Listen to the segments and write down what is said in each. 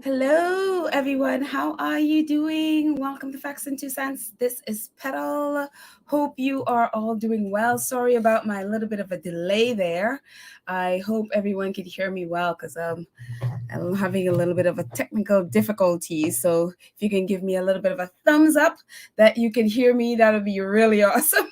Hello, everyone. How are you doing? Welcome to Facts and Two Cents. This is Patel. Hope you are all doing well. Sorry about my little bit of a delay there. I hope everyone can hear me well because I'm having a little bit of a technical difficulty. So if you can give me a little bit of a thumbs up that you can hear me, that would be really awesome.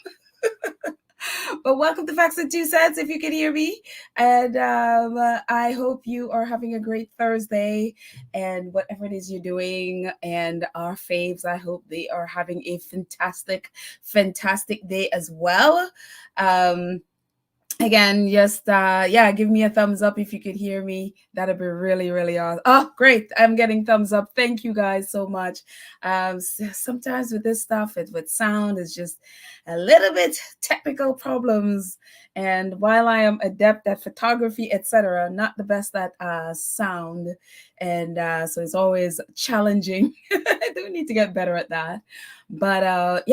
But welcome to Facts and Two Cents, if you can hear me. And I hope you are having a great Thursday and whatever it is you're doing. And our faves, I hope they are having a fantastic day as well. Um, Again, just give me a thumbs up if you could hear me. That'd be really awesome. Oh, great. I'm getting thumbs up. Thank you guys so much. Sometimes with this stuff, with sound, it's just a little bit technical problems. And while I am adept at photography, etc., not the best at sound. And so it's always challenging. I do need to get better at that. But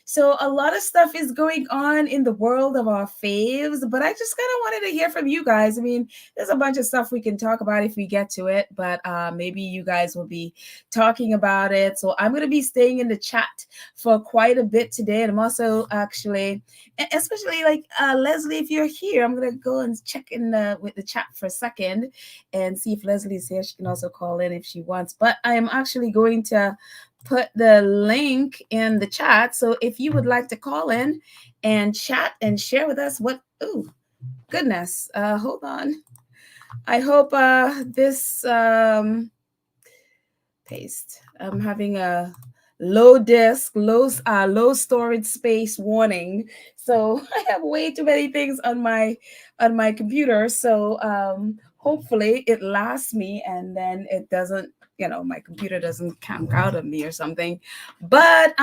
so a lot of stuff is going on in the world of our faves, but I just kind of wanted to hear from you guys. I mean, there's a bunch of stuff we can talk about if we get to it, but maybe you guys will be talking about it. So I'm going to be staying in the chat for quite a bit today. And I'm also actually, especially like Leslie, if you're here, I'm going to go and check in with the chat for a second and see if Leslie's here. She can also call in if she wants, but I am actually going to put the link in the chat. So if you would like to call in and chat and share with us goodness, hold on. I hope this paste. I'm having a low storage space warning. So I have way too many things on my computer. So hopefully it lasts me and then it doesn't, my computer doesn't camp out of me or something. But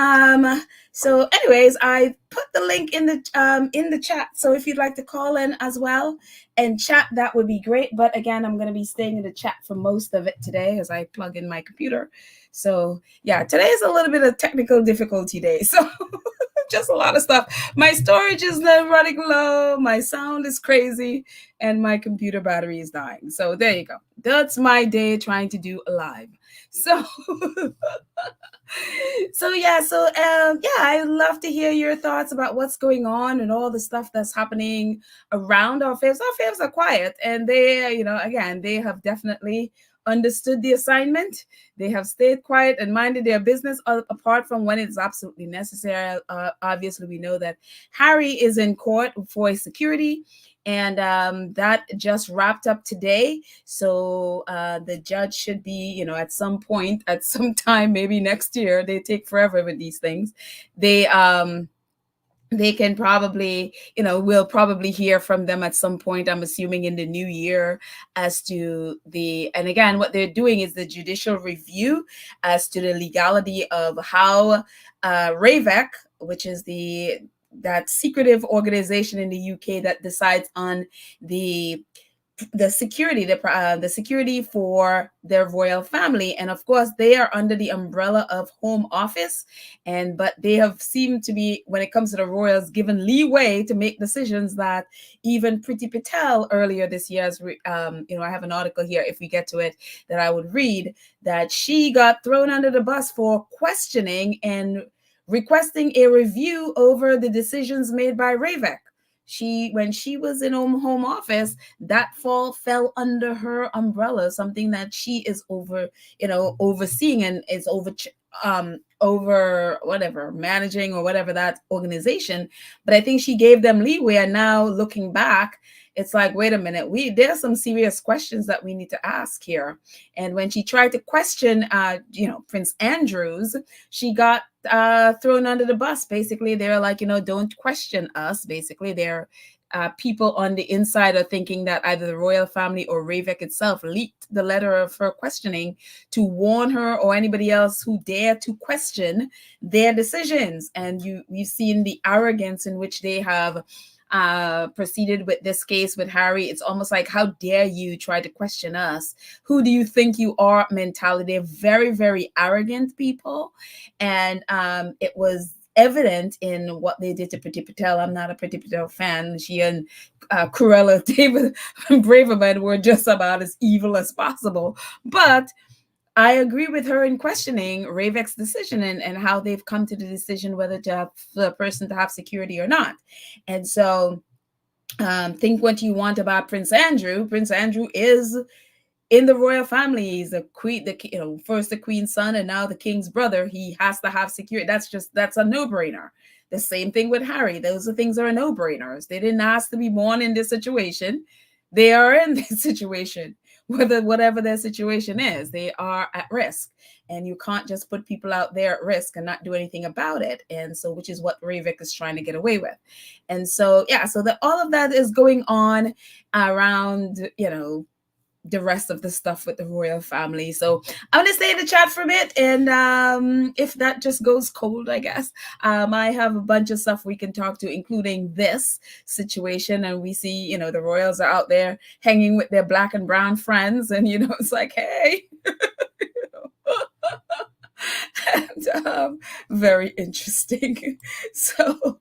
so anyways, I put the link in the chat. So if you'd like to call in as well and chat, that would be great. But again, I'm going to be staying in the chat for most of it today as I plug in my computer. So yeah, today is a little bit of technical difficulty day. So just a lot of stuff. My storage is running low, my sound is crazy, and my computer battery is dying. So there you go. That's my day trying to do a live. So I'd love to hear your thoughts about what's going on and all the stuff that's happening around our faves. Our faves are quiet, and they, again, they have definitely understood the assignment. They have stayed quiet and minded their business apart from when it's absolutely necessary. Obviously, we know that Harry is in court for security, and that just wrapped up today. So the judge should be, at some point, at some time, maybe next year. They take forever with these things. They can probably, we'll probably hear from them at some point, I'm assuming in the new year, as to and again, what they're doing is the judicial review as to the legality of how RAVEC, which is that secretive organization in the UK that decides on the security, the security for their royal family. And of course, they are under the umbrella of Home Office. But they have seemed to be, when it comes to the royals, given leeway to make decisions that even Priti Patel earlier this year, I have an article here, if we get to it, that I would read, that she got thrown under the bus for questioning and requesting a review over the decisions made by RAVEC. When she was in Home Office, that fell under her umbrella, something that she is overseeing and is over whatever, managing or whatever, that organization. But I think she gave them leeway, and now looking back, it's like, wait a minute, there's some serious questions that we need to ask here. And when she tried to question Prince Andrews, she got thrown under the bus. Basically, they're like, don't question us. Basically, they're people on the inside are thinking that either the royal family or RAVEC itself leaked the letter of her questioning to warn her or anybody else who dare to question their decisions. And we've seen the arrogance in which they have proceeded with this case with Harry. It's almost like, how dare you try to question us? Who do you think you are mentality? They're very, very arrogant people. And it was evident in what they did to Priti Patel. I'm not a Priti Patel fan. She and Cruella David Braverman were just about as evil as possible. But I agree with her in questioning Ravek's decision, and how they've come to the decision whether to have the person to have security or not. And so, think what you want about Prince Andrew. Prince Andrew is in the royal family. He's the queen, first the queen's son, and now the king's brother. He has to have security. That's a no brainer. The same thing with Harry. Those are things that are no brainers. They didn't ask to be born in this situation. They are in this situation. Whatever their situation is, they are at risk, and you can't just put people out there at risk and not do anything about it. And so, which is what Ravik is trying to get away with. And so, yeah, so that all of that is going on around, the rest of the stuff with the royal family. So I'm gonna stay in the chat for a bit, and if that just goes cold, I guess I have a bunch of stuff we can talk to, including this situation. And we see, the royals are out there hanging with their black and brown friends, and it's like, hey. And very interesting. So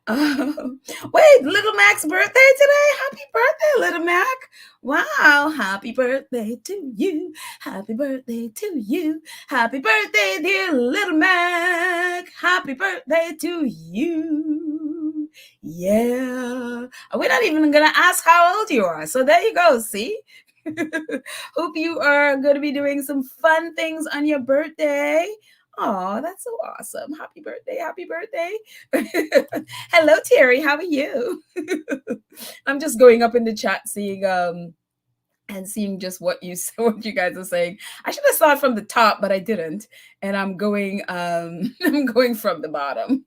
wait, Little Mac's birthday today? Happy birthday, Little Mac. Wow, happy birthday to you. Happy birthday to you. Happy birthday, dear Little Mac. Happy birthday to you. Yeah. We're not even going to ask how old you are. So there you go. See? Hope you are going to be doing some fun things on your birthday. Oh, that's so awesome. Happy birthday. Happy birthday. Hello, Terry. How are you? I'm just going up in the chat seeing and seeing just what you guys are saying. I should have started from the top, but I didn't. And I'm going I'm going from the bottom.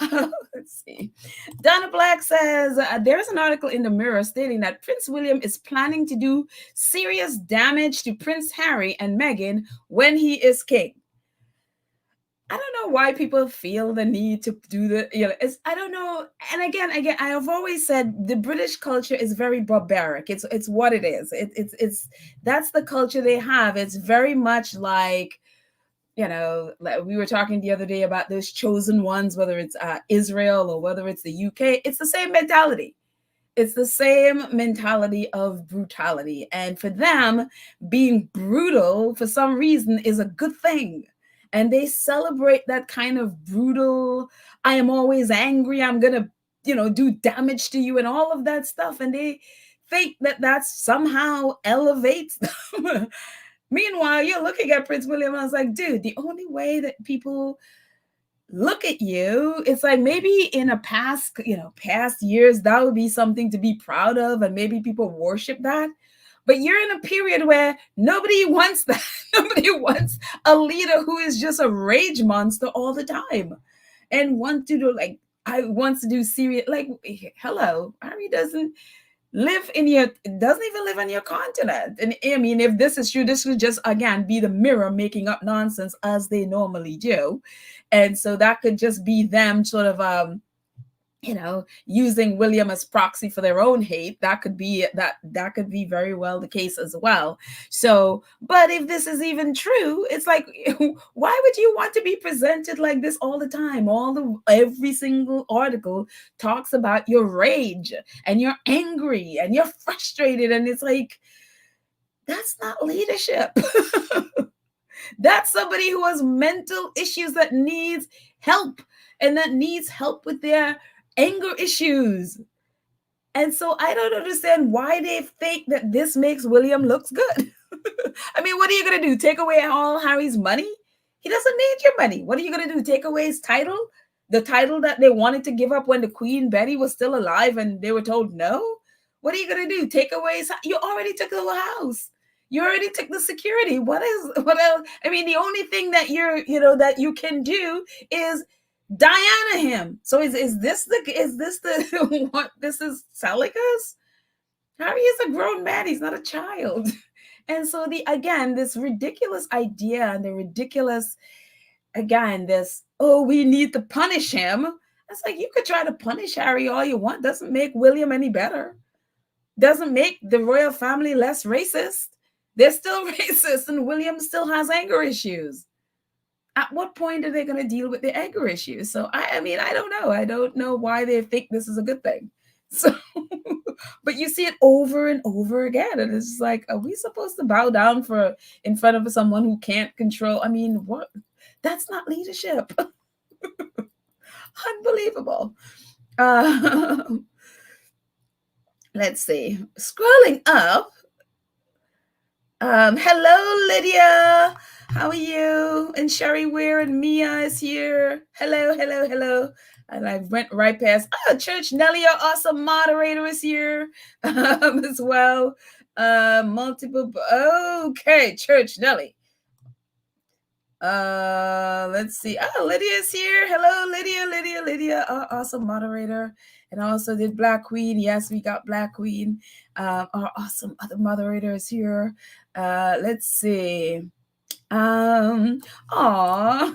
Let's see. Donna Black says there's an article in the Mirror stating that Prince William is planning to do serious damage to Prince Harry and Meghan when he is king. I don't know why people feel the need to do I don't know. And again, I have always said the British culture is very barbaric. It's what it is. It's that's the culture they have. It's very much like, like we were talking the other day about those chosen ones, whether it's Israel or whether it's the UK. It's the same mentality. It's the same mentality of brutality. And for them, being brutal for some reason is a good thing. And they celebrate that kind of brutal, I am always angry, I'm going to, do damage to you and all of that stuff. And they think that somehow elevates them. Meanwhile, you're looking at Prince William, and I was like, dude, the only way that people look at you, it's like maybe in a past years, that would be something to be proud of, and maybe people worship that. But you're in a period where nobody wants that. Nobody wants a leader who is just a rage monster all the time and wants to do serious, like, hello, Harry doesn't even live on your continent. And I mean, if this is true, this would just again be the Mirror making up nonsense as they normally do. And so that could just be them sort of using William as proxy for their own hate. That could be very well the case as well. So, but if this is even true, it's like, why would you want to be presented like this all the time? Every single article talks about your rage and you're angry and you're frustrated, and it's like, that's not leadership. That's somebody who has mental issues that needs help, and that needs help with their anger issues. And so I don't understand why they think that this makes William looks good. I mean, what are you going to do? Take away all Harry's money? He doesn't need your money. What are you going to do? Take away his title? The title that they wanted to give up when the Queen Betty was still alive and they were told no? What are you going to do? Take away his... You already took the whole house. You already took the security. What else? I mean, the only thing that that you can do is Diana him. So is this the what this is selling us? Harry is a grown man. He's not a child. And so this ridiculous idea and the ridiculous, this, oh, we need to punish him. It's like, you could try to punish Harry all you want. Doesn't make William any better. Doesn't make the royal family less racist. They're still racist, and William still has anger issues. At what point are they going to deal with the anger issues? So I mean, I don't know. I don't know why they think this is a good thing. So But you see it over and over again, and it's just like, are we supposed to bow down for in front of someone who can't control? I mean, what? That's not leadership. Unbelievable. Uh, let's see. Scrolling up. Hello, Lydia. How are you? And Sherry Weir and Mia is here. Hello, hello, hello. And I went right past. Oh, Church Nelly, our awesome moderator, is here as well. Multiple. Okay, Church Nelly. Let's see. Oh, Lydia's here. Hello, Lydia, our awesome moderator. And I also did Black Queen. Yes, we got Black Queen. Our awesome other moderator is here. Let's see. Aw,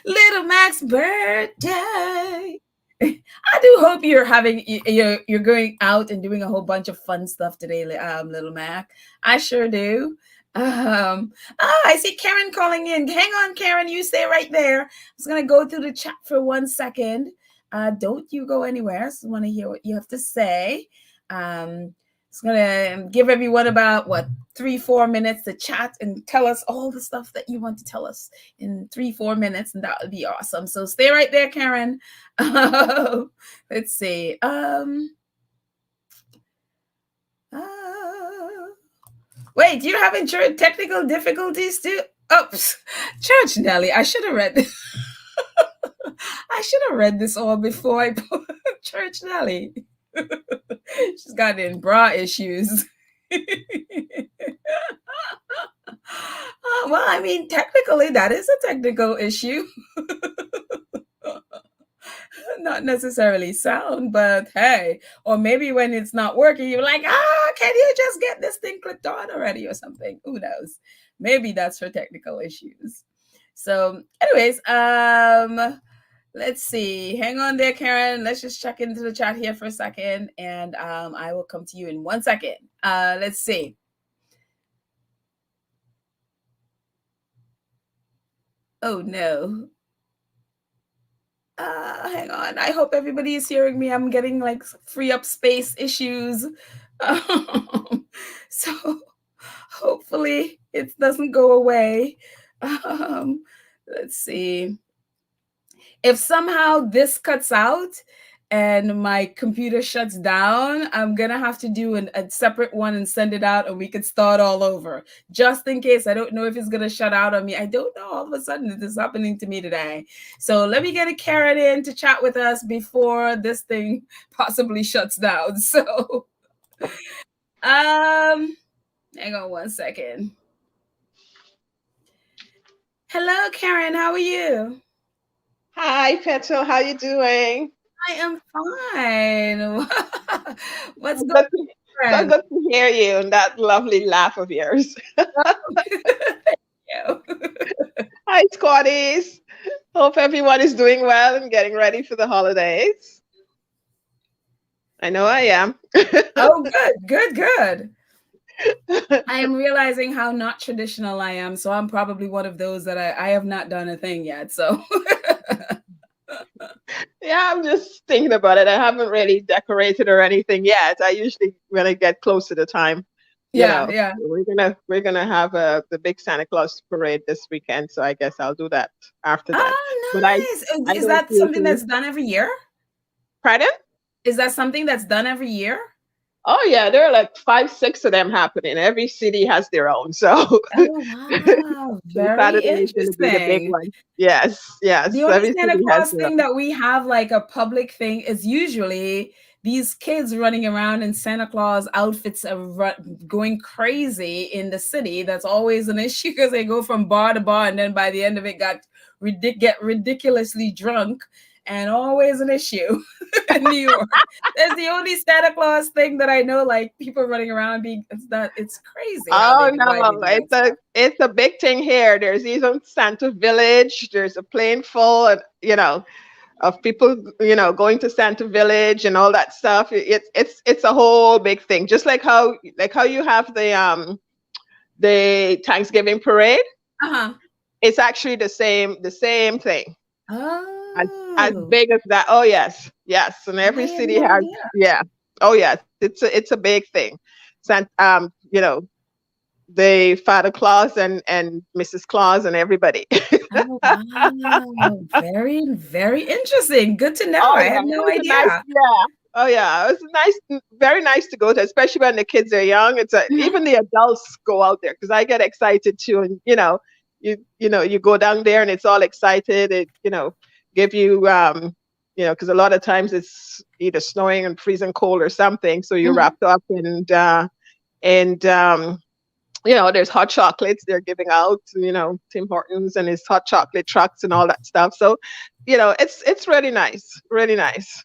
little Mac's birthday. I do hope you're having you're going out and doing a whole bunch of fun stuff today, little Mac. I sure do. I see Karen calling in. Hang on, Karen, you stay right there. I'm just gonna go through the chat for 1 second. Don't you go anywhere. I just want to hear what you have to say. It's gonna give everyone about 3-4 minutes to chat and tell us all the stuff that you want to tell us in 3-4 minutes, and that would be awesome. So stay right there, Karen. Let's see. Wait, you're having technical difficulties too? Oops, Church Nelly. I should have read this. I should have read this all before I put Church Nelly. She's got in bra issues. Well, I mean, technically, that is a technical issue. Not necessarily sound, but hey, or maybe when it's not working, you're like, can you just get this thing clicked on already or something? Who knows? Maybe that's her technical issues. So, anyways, let's see. Hang on there, Karen. Let's just check into the chat here for a second, and I will come to you in 1 second. Let's see. Oh, no. Hang on. I hope everybody is hearing me. I'm getting like free up space issues. So hopefully it doesn't go away. Let's see. If somehow this cuts out and my computer shuts down, I'm going to have to do a separate one and send it out, and we could start all over. Just in case. I don't know if it's going to shut out on me. I don't know. All of a sudden, this is happening to me today. So let me get a Karen in to chat with us before this thing possibly shuts down. So, hang on 1 second. Hello, Karen. How are you? Hi, Patel. How you doing? I am fine. What's so going on? So good to hear you and that lovely laugh of yours. Thank you. Hi, Squatties. Hope everyone is doing well and getting ready for the holidays. I know I am. Oh, good. I am realizing how not traditional I am, so I'm probably one of those that I have not done a thing yet. So. Yeah, I'm just thinking about it. I haven't really decorated or anything yet. I usually, when I get close to the time, yeah, we're gonna have the big Santa Claus parade this weekend. So I guess I'll do that after that. Oh, nice. But is that something that's done every year? Pardon? Is that something that's done every year? Oh yeah, there are like 5-6 of them happening. Every city has their own. So wow, very interesting. The big one. Yes. The only Santa Claus thing that we have, like a public thing, is usually these kids running around in Santa Claus outfits are going crazy in the city. That's always an issue because they go from bar to bar, and then by the end of it get ridiculously drunk. And always an issue in New York. That's the only Santa Claus thing that I know, like people running around it's crazy. Oh no, it's a big thing here. There's even Santa Village. There's a plane full of people, going to Santa Village and all that stuff. It's a whole big thing. Just like how you have the Thanksgiving parade. It's actually the same thing. Oh. As big as that. Oh yes. And every city has. Yeah. Oh yes. It's a big thing. You know, the Father Claus and Mrs. Claus and everybody. Oh, wow. Very, very interesting. Good to know. Oh I yeah, had it no was a nice, idea. yeah. Oh yeah, it was nice, very nice to go to, especially when the kids are young. Mhm. Even the adults go out there because I get excited too, and you go down there and it's all excited. It give you because a lot of times it's either snowing and freezing cold or something, so you're Mhm. wrapped up and there's hot chocolates they're giving out, Tim Hortons and his hot chocolate trucks and all that stuff. So, it's really nice, really nice.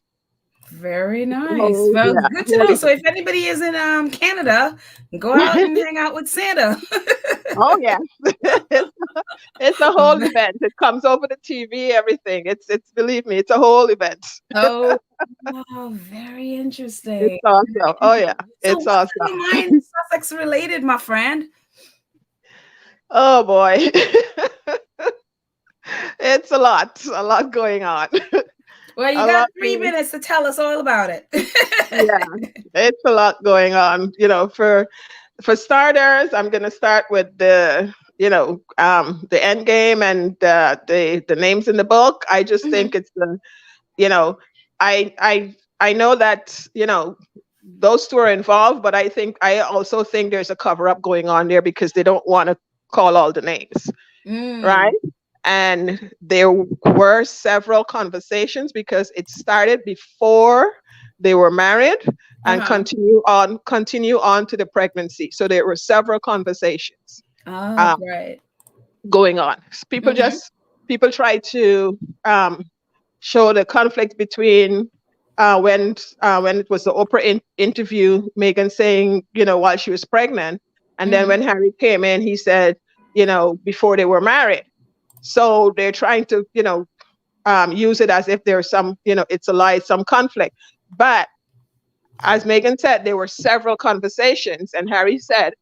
Very nice. Oh, Well, yeah, good to whole know. So if event. anybody is in Canada, go out and hang out with Santa. Oh, yeah. It's a whole event. It comes over the TV, everything. It's believe me, it's a whole event. Oh, wow, very It's interesting. awesome. Oh, yeah, So it's what's on awesome. your mind Sussex related, my friend? Oh, boy. It's a lot going on. Well, you A got lot three going. minutes to tell us all about it. Yeah, it's a lot going on. For starters, I'm going to start with the end game and the names in the book. I just Mhm. think it's you know, I know that those two are involved, but I also think there's a cover up going on there because they don't want to call all the names, right? Mm. And there were several conversations because it started before they were married and Uh-huh. continue on to the pregnancy. So there were several conversations Oh, uh, right. going on. Mhm. People try to show the conflict between when it was the Oprah interview, Meghan saying, while she was pregnant, and then Mhm. when Harry came in, he said, before they were married. So they're trying to, use it as if there's some, it's a lie, some conflict. But as Megan said, there were several conversations, and Harry said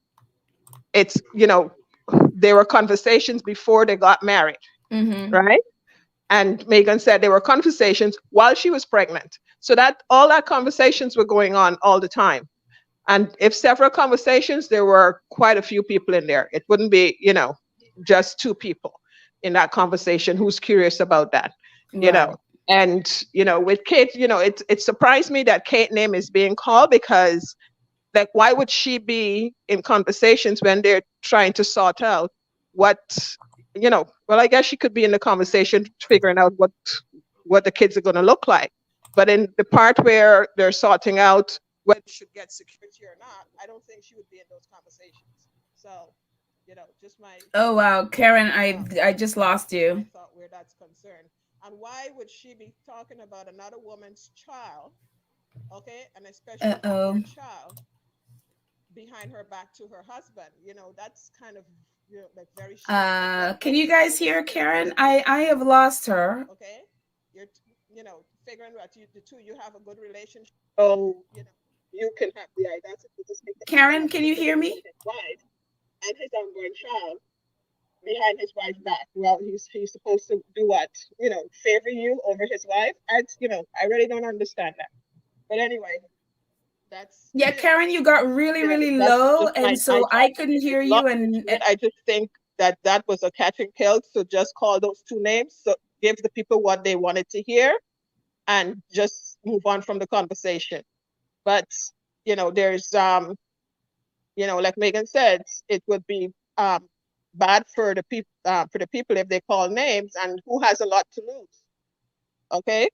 it's, there were conversations before they got married, Mhm. right? And Megan said there were conversations while she was pregnant. So that all that conversations were going on all the time. And if several conversations, there were quite a few people in there. It wouldn't be, just two people in that conversation who's curious about that, you know. Right. And, with Kate, it surprised me that Kate name is being called because like why would she be in conversations when they're trying to sort out what well, I guess she could be in the conversation figuring out what the kids are going to look like, but in the part where they're sorting out whether she should get security or not, I don't think she would be in those conversations. So just my Oh wow, Karen, I um I just lost my you. thought where that's concerned. And why would she be talking about another woman's child, okay, and especially Uh-oh. unborn child, behind her back to her husband? That's kind of like very shady. But then Can you guys also, hear Karen? just I because, have lost her. okay, you're figuring out the two you have a good relationship, so you can have the audacity to speak Karen, can you hear about me? his wife and his unborn child behind his wife's back. Well, he's supposed to do what? Favor you over his wife. I really don't understand that. But anyway, that's Yeah, Karen, you got really, really that's low, just and my so I thought. couldn't hear There's a you. lot more to And it. I just think that was a catch and kill. So just call those two names. So give the people what they wanted to hear, and just move on from the conversation. But there's like Megan said, it would be bad for the people if they call names, and who has a lot to lose. Okay,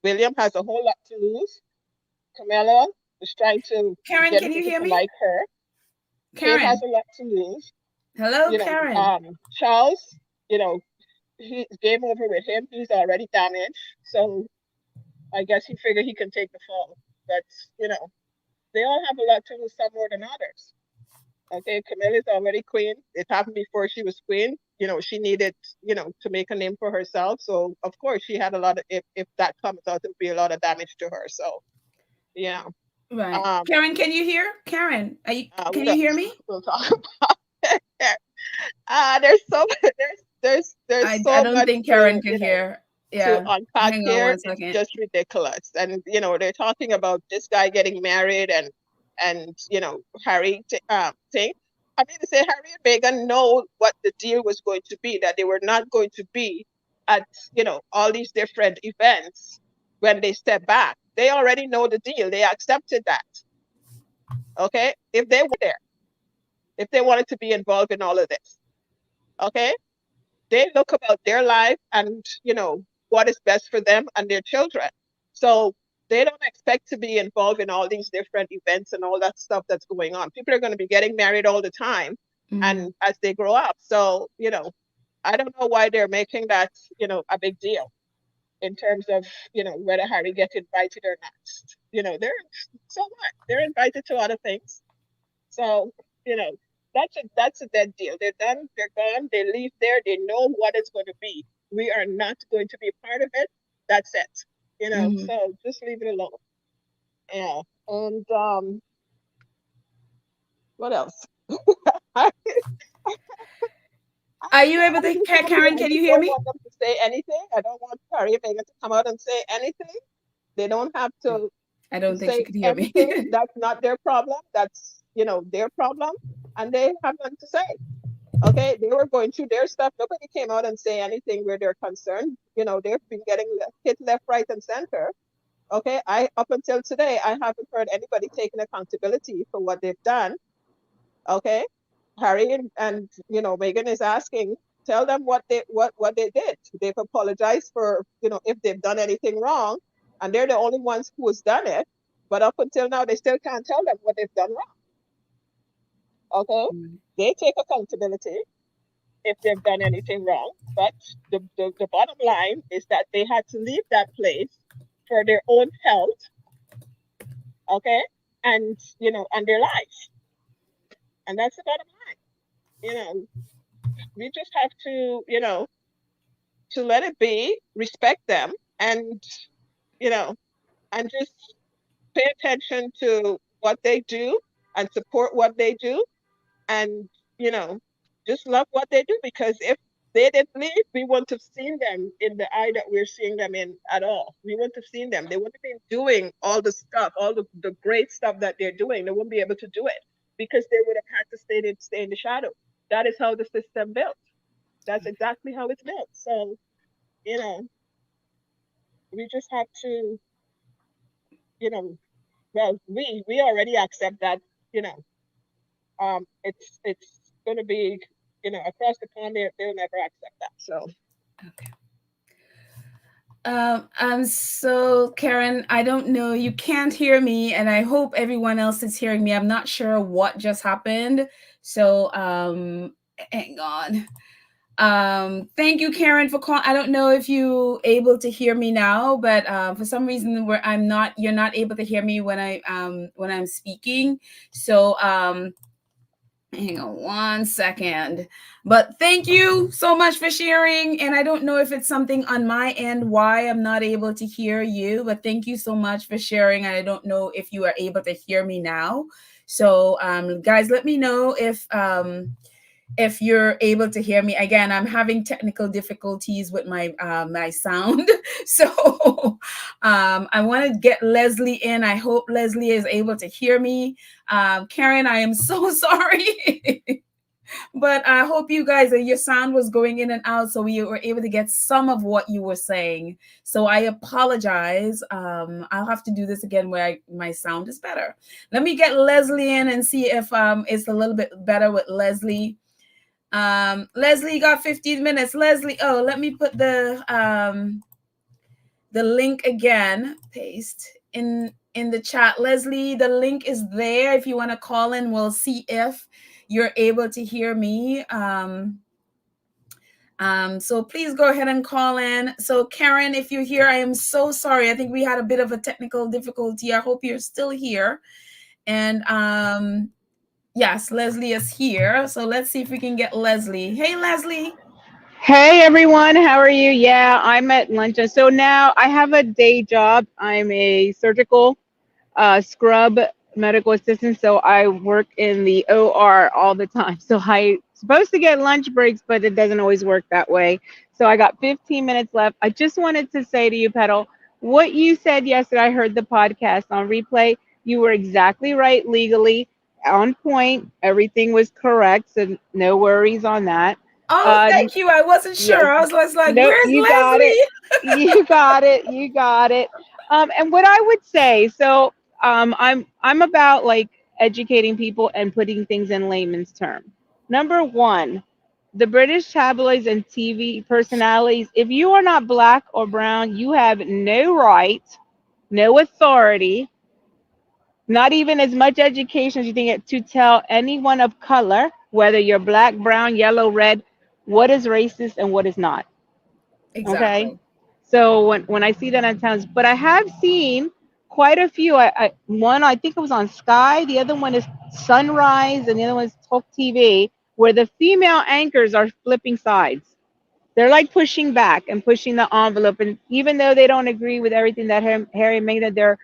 William has a whole lot to lose. Camilla is trying to Karen, get can you people hear to me? like her. Kate has Karen, a lot to lose. hello, Karen. Charles, you know, he's game over with him. He's already damaged. So I guess he figured he can take the fall. But, you know, they all have a lot to lose, some more than others. Okay, Camilla's already queen. It happened before she was queen. She needed, to make a name for herself. So of course she had a lot of if that comes out, it would be a lot of damage to her. So, yeah. Right, Um, Karen, can you hear? Karen, can what you hear else me? we'll talk about? There's so there's I so don't much think to Karen could hear. to Yeah. unpack Hang on here one is second. just ridiculous. And they're talking about this guy getting married and Harry thing. I mean, to say Harry and Meghan know what the deal was going to be, that they were not going to be at all these different events when they step back. They already know the deal. They accepted that. Okay, if they were there, if they wanted to be involved in all of this, okay, they look about their life and what is best for them and their children. So they don't expect to be involved in all these different events and all that stuff that's going on. People are going to be getting married all the time Mm-hmm. and as they grow up. So I don't know why they're making that a big deal in terms of whether Harry gets invited or not. They're so what, they're invited to other things. So, you know, that's a dead deal. They're done, they're gone, they leave there, they know what it's going to be. We are not going to be part of it. That's it. Mm-hmm. So just leave it alone. Yeah. And what else? I, Are you able I'm to, just happy. Karen? I Can you just hear don't me? want them to say anything. I don't want Harry and Meghan to come out and say anything. They don't have to I don't think she say could hear me. anything. That's not their problem. That's their problem, and they have nothing to say. Okay, they were going through their stuff. Nobody came out and say anything where they're concerned. They've been getting hit left, right, and center. Okay, I up until today, I haven't heard anybody taking accountability for what they've done. Okay, Harry and Meghan is asking, tell them what they did. They've apologized for if they've done anything wrong, and they're the only ones who has done it. But up until now, they still can't tell them what they've done wrong. Okay, Mm. they take accountability if they've done anything wrong. But the bottom line is that they had to leave that place for their own health, okay, and their lives. And that's the bottom line. We just have to let it be, respect them, and you know, and just pay attention to what they do and support what they do and you know just love what they do, because if they didn't leave, we wouldn't have seen them in the eye that we're seeing them in at all. We wouldn't have seen them. They wouldn't have been doing all the stuff, all the great stuff that they're doing. They wouldn't be able to do it because they would have had to stay in the shadow. That is how the system built. That's exactly how it's built. So you know we just have to you know well we already accept that you know it's going to be across the pond. They'll never accept that. So Okay. So Karen, I don't know. You can't hear me, and I hope everyone else is hearing me. I'm not sure what just happened. So, hang on. Thank you, Karen, for calling. I don't know if you able to hear me now, but for some reason where you're not able to hear me when I'm speaking. So, hang on one second. But thank you so much for sharing. And I don't know if it's something on my end why I'm not able to hear you, but thank you so much for sharing. And I don't know if you are able to hear me now. So, guys, let me know if you're able to hear me. Again, I'm having technical difficulties with my sound. So I want to get Leslie in. I hope Leslie is able to hear me. Karen, I am so sorry. But I hope you guys, your sound was going in and out, so we were able to get some of what you were saying. So I apologize. I'll have to do this again where my sound is better. Let me get Leslie in and see if it's a little bit better with Leslie. Leslie got 15 minutes. Leslie, oh, let me put the link again, paste in the chat. Leslie, the link is there. If you want to call in, we'll see if you're able to hear me. So please go ahead and call in. So Karen, if you're here, I am so sorry. I think we had a bit of a technical difficulty. I hope you're still here. And yes, Leslie is here. So let's see if we can get Leslie. Hey, Leslie. Hey everyone, how are you? Yeah, I'm at lunch. And so now I have a day job. I'm a surgical scrub medical assistant. So I work in the OR all the time. So I supposed to get lunch breaks, but it doesn't always work that way. So I got 15 minutes left. I just wanted to say to you, Petal, what you said yesterday, I heard the podcast on replay. You were exactly right legally, on point. Everything was correct. So no worries on that. Oh, Uh, thank you. I wasn't no, sure. I was like, no, where's you got it. Leslie? You got it. You got it. And what I would say, so I'm about like educating people and putting things in layman's term. Number one, the British tabloids and TV personalities, if you are not black or brown, you have no right, no authority, not even as much education as you think it to tell anyone of color, whether you're black, brown, yellow, red, what is racist and what is not. Okay. Exactly. So when I see that on towns, but I have seen quite a few. One I think it was on Sky, the other one is Sunrise, and the other one is Talk TV, where the female anchors are flipping sides. They're like pushing back and pushing the envelope, and even though they don't agree with everything that Harry and Meghan, they're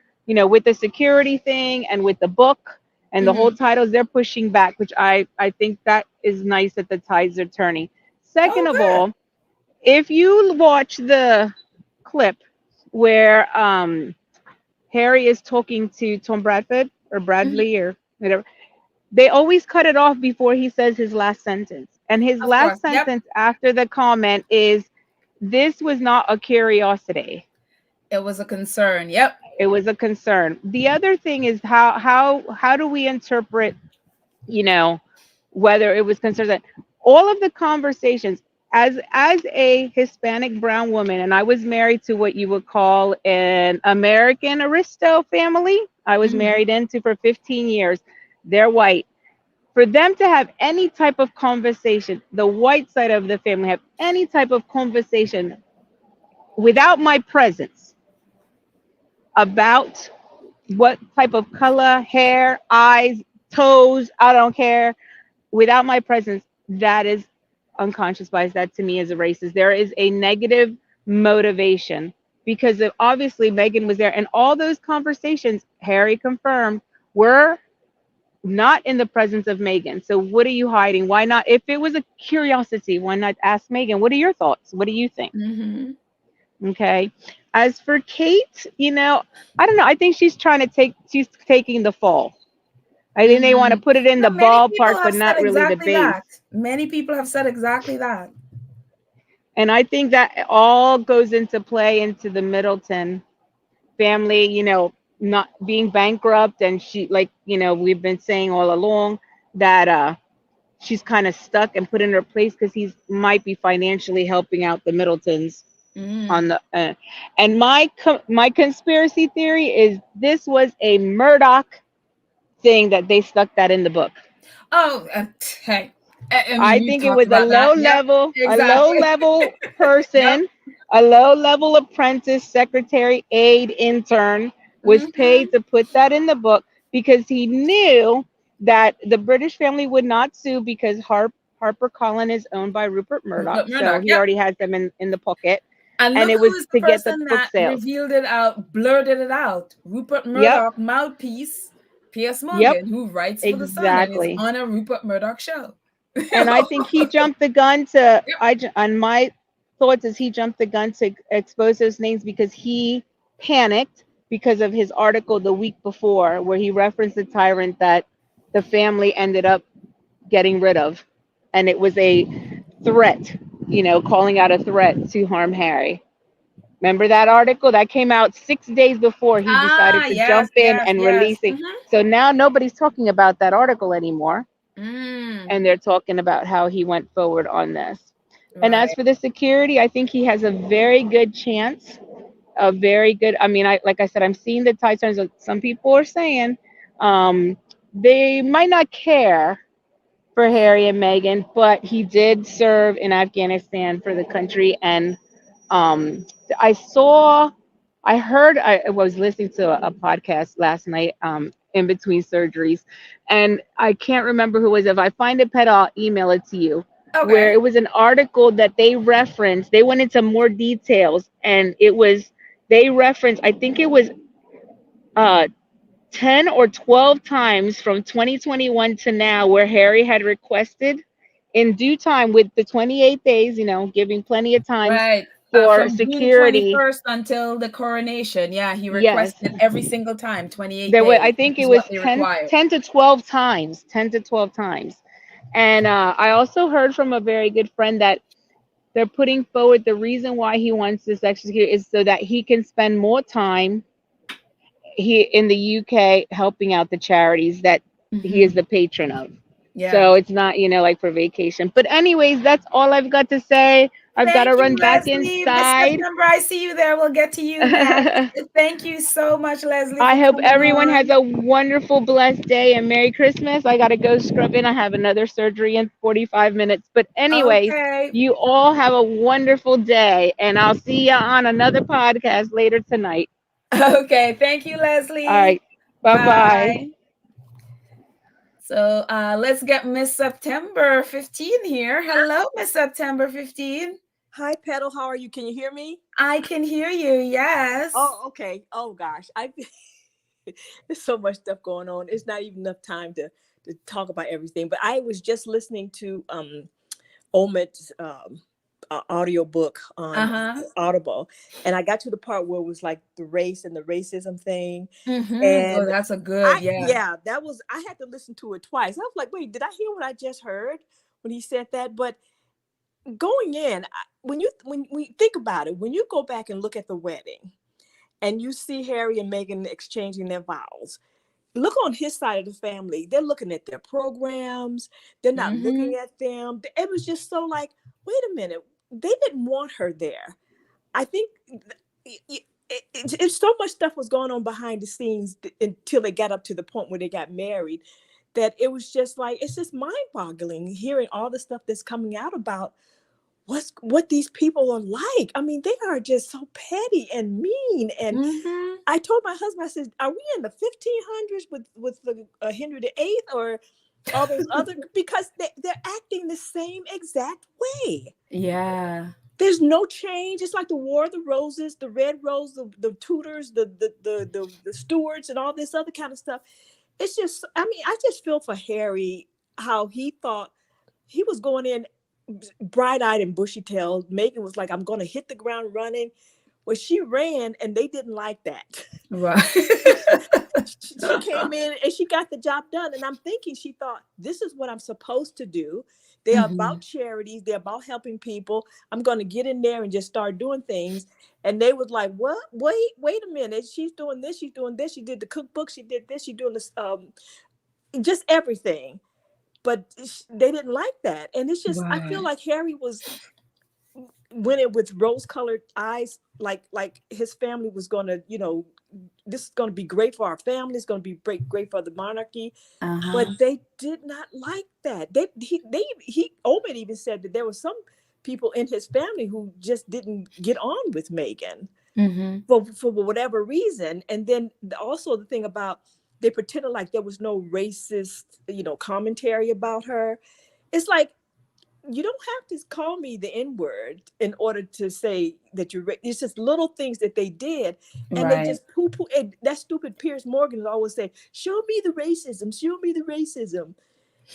with the security thing and with the book and the whole Hmm. titles, they're pushing back, which I think that is nice that the tides are turning. Second Oh, of good. all, if you watch the clip where Harry is talking to Tom Bradford or Mhm. Bradley or whatever, they always cut it off before he says his last sentence. And his Of course. last Yep. sentence after the comment is, "This was not a curiosity. It was a concern. Yep. It was a concern." The other thing is how do we interpret, you know, whether it was considered all of the conversations as a Hispanic brown woman, and I was married to what you would call an American aristo family. I was Hmm. married into for 15 years. They're white. For them to have any type of conversation, the white side of the family have any type of conversation without my presence about what type of color, hair, eyes, toes, I don't care, without my presence, that is unconscious bias. That to me is a racist. There is a negative motivation because obviously Meghan was there, and all those conversations, Harry confirmed, were not in the presence of Meghan. So what are you hiding? Why not? If it was a curiosity, why not ask Meghan? What are your thoughts? What do you think? Hmm. Okay. As for Kate, I don't know. I think she's taking the fall. I think they want to Mm. put it in No, the many people ballpark, have but said not really the exactly base. that. Many people have said exactly that. And I think that all goes into play into the Middleton family, not being bankrupt. And she, like, we've been saying all along that she's kind of stuck and put in her place because he's might be financially helping out the Middletons on Mm. the. And my conspiracy theory is this was a Murdoch thing that they stuck that in the book. Oh, hey. I mean, I we think it talked was about that. Yep. a low Exactly. level Yep. person, a low level apprentice, secretary, aide, intern was Hmm. paid to put that in the book because he knew that the British family would not sue because Harper Collin is owned by Rupert Murdoch, Rupert so Murdoch. he Yep. already has them in the pocket, And and look it who was is the to get the person book that sales. revealed it out, blurted it out. Rupert Yep, Murdoch, mouthpiece, Piers yep, Morgan, who writes for The Sun and is exactly. on a Rupert Murdoch show. And I think he jumped the gun to Yep. on my thoughts is he jumped the gun to expose those names because he panicked because of his article the week before where he referenced the tyrant that the family ended up getting rid of, and it was a threat, calling out a threat to harm Harry. Remember that article that came out 6 days before he Ah, decided to yes, jump in yes, and yes. releasing. So now nobody's talking about that article anymore, Mm, and they're talking about how he went forward on this. And as right. for the security, I think he has a very good chance. A very good. I mean, like I said, I'm seeing the tide turns. Some people are saying um, they might not care for Harry and Meghan, but he did serve in Afghanistan for the country. And um, I saw, I heard, I was listening to a podcast last night in between surgeries, and I can't remember who it was. If I find it, Pet, I'll email it to you. Where Okay. it was an article that they referenced, they went into more details, and they referenced, I think it was uh, 10 or 12 times from 2021 to now where Harry had requested in due time with the 28 days, giving plenty of time Right. for From June security. 21st until the coronation. Yeah, he Yes. requested every single time, 28 There were, days, I which think it is what was they 10, require. 10 to 12 times, 10 to 12 times. And I also heard from a very good friend that they're putting forward the reason why he wants this extra security is so that he can spend more time in the UK helping out the charities that he is Hmm. the patron of. Yeah. So it's not, like for vacation. But anyways, that's all I've got to say. I've got to Thank run you, back Leslie. Miss inside. September, I see you there. We'll get to you next. Thank you so much, Leslie, I for hope coming everyone has on. a wonderful, blessed day and Merry Christmas. I got to go scrub in. I have another surgery in 45 minutes. But, anyways, Okay. you all have a wonderful day. And I'll see you on another podcast later tonight. Okay. Thank you, All Leslie. right. Bye bye. Bye. So let's get Miss September 15 here. Hello, Miss September 15. Hi, Petal. How are you? Can you hear me? I can hear you. Yes. Oh, okay. Oh gosh, I there's so much stuff going on. It's not even enough time to talk about everything. But I was just listening to Omid's audio book on Uh-huh. Audible, and I got to the part where it was like the race and the racism thing, Mm-hmm. Oh, and that's a good, yeah. that was I had to listen to it twice. I was like, wait, did I hear what I just heard when he said that? But going in, when we think about it, when you go back and look at the wedding and you see Harry and Meghan exchanging their vows, look on his side of the family. They're looking at their programs. They're not Mm-hmm. looking at them. It was just so like, wait a minute, they didn't want her there. I think so much stuff was going on behind the scenes until they got up to the point where they got married, that it was just like, it's just mind-boggling hearing all the stuff that's coming out about what these people are like. I mean, they are just so petty and mean. And Mm-hmm. I told my husband, I said, "Are we in the 1500s with the Henry VIII or all those other?" Because they're acting the same exact way. Yeah. There's no change. It's like the War of the Roses, the Red Rose, the Tudors, the Stuarts, and all this other kind of stuff. It's just, I mean, I just feel for Harry, how he thought he was going in bright-eyed and bushy-tailed. Meghan was like, "I'm going to hit the ground running." Well, she ran, and they didn't like that. Right. She came in and she got the job done. And I'm thinking, she thought, this is what I'm supposed to do. They are Mm-hmm. about charities. They're about helping people. I'm going to get in there and just start doing things. And they was like, what? Wait a minute. She's doing this. She's doing this. She did the cookbook. She did this. She's doing this, just everything. But they didn't like that. And it's just, I feel Right. like Harry went in with rose-colored eyes, like his family was going to, this is going to be great for our family. It's going to be great for the monarchy. But Uh-huh. they did not like that. Omid even said that there were some people in his family who just didn't get on with Meghan Mm-hmm. for whatever reason. And then also the thing about, they pretended like there was no racist, commentary about her. It's like, you don't have to call me the N-word in order to say that you're. It's just little things that they did, and they Right. just poo-poo. And that stupid Piers Morgan would always say, "Show me the racism. Show me the racism."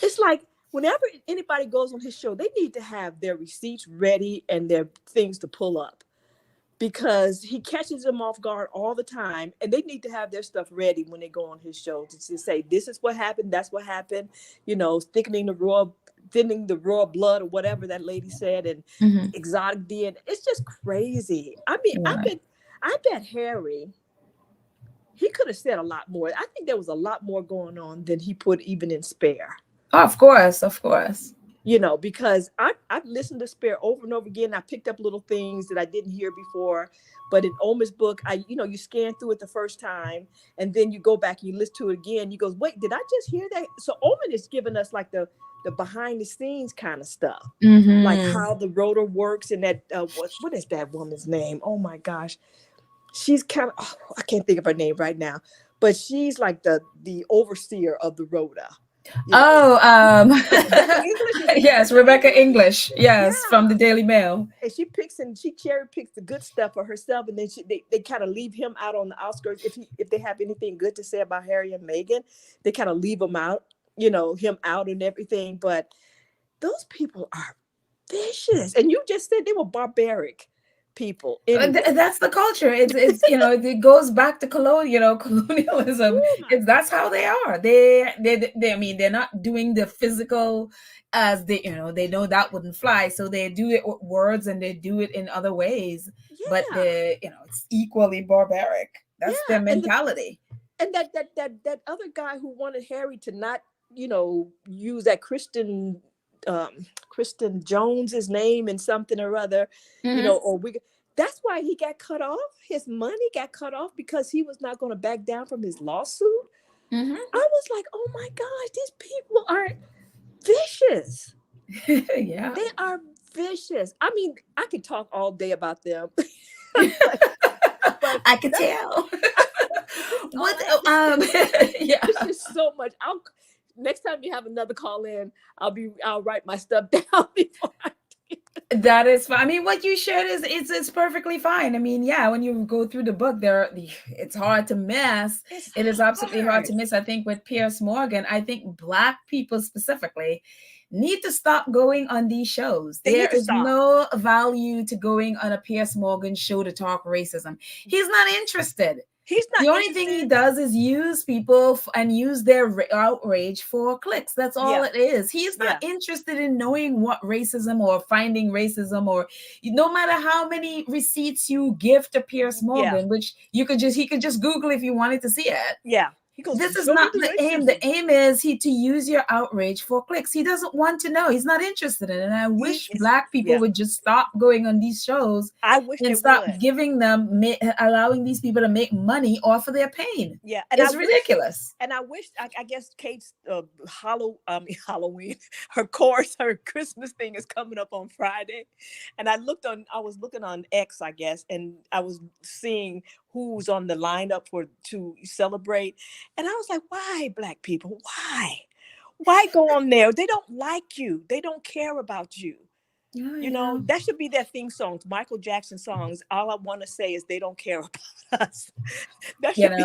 It's like, whenever anybody goes on his show, they need to have their receipts ready and their things to pull up, because he catches them off guard all the time, and they need to have their stuff ready when they go on his show to say, this is what happened, that's what happened, thinning the raw blood, or whatever that lady said, and Mm-hmm. exotic DNA. It's just crazy. I mean, Right. I bet Harry, he could have said a lot more. I think there was a lot more going on than he put even in Spare. Oh, of course, of course. Because I've listened to Spare over and over again. I picked up little things that I didn't hear before. But in Oma's book, you scan through it the first time, and then you go back and you listen to it again. You go, wait, did I just hear that? So Oma is giving us like the behind the scenes kind of stuff, like Mm-hmm. how the rotor works, and that what is that woman's name? Oh my gosh, she's kind of, I can't think of her name right now, but she's like the overseer of the rotor. Oh, Rebecca English, is it yes, Rebecca Rebecca English? English. Yes, from the Yeah. Daily Mail. And she cherry picks the good stuff for herself, and then they kind of leave him out on the outskirts. If they have anything good to say about Harry and Meghan, they kind of leave him out, him out and everything. But those people are vicious. And you just said they were barbaric people anyway. That's the culture. It's it goes back to colonialism. Oh my That's how they are. They I mean, they're not doing the physical as they know that wouldn't fly, so they do it with words and they do it in other ways. But yeah. it's equally barbaric. That's Yeah. their mentality. And that other guy who wanted Harry to not, use that Kristen Jones's name and something or other, Mhm. that's why he got cut off. His money got cut off because he was not going to back down from his lawsuit. Mhm. I was like, oh my gosh, these people are vicious. Yeah. They are vicious. I mean, I could talk all day about them. but I could tell. What yeah. It's just so much. Next time you have another call in, I'll write my stuff down before That is fine. I mean, what you shared is it's perfectly fine. I mean, yeah, when you go through the book, it's hard to miss. It is absolutely hard to miss. I think with Piers Morgan, I think Black people specifically need to stop going on these shows. They need There to is stop. no value to going on a Piers Morgan show to talk racism. He's not interested. He's not. The only thing he does is use people and use their outrage for clicks. That's all it is. He's not interested in knowing what racism or finding racism, or no matter how many receipts you give to Piers Morgan, which he could just Google if you wanted to see it. Yeah. This is not the aim. The aim is to use your outrage for clicks. He doesn't want to know. He's not interested in it. And I wish Black people would just stop going on these shows. I wish and stop giving them, allowing these people to make money off of their pain. Yeah, and it's ridiculous. And I wish, I guess Kate's Halloween, her Christmas thing is coming up on Friday, and I was looking on X, I guess, and I was seeing who's on the lineup to celebrate. And I was like, why, Black people? Why go on there? They don't like you. They don't care about you. That should be their theme songs, Michael Jackson songs. All I want to say is they don't care about us. That should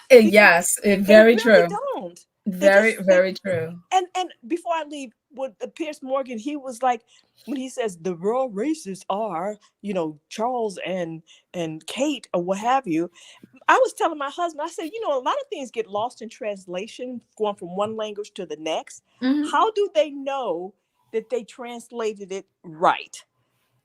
be yes, very true. Don't. Very true. And before I leave, with Piers Morgan, he was like, when he says the real racists are, Charles and Kate or what have you, I was telling my husband, I said, a lot of things get lost in translation, going from one language to the next. Mm-hmm. How do they know that they translated it right?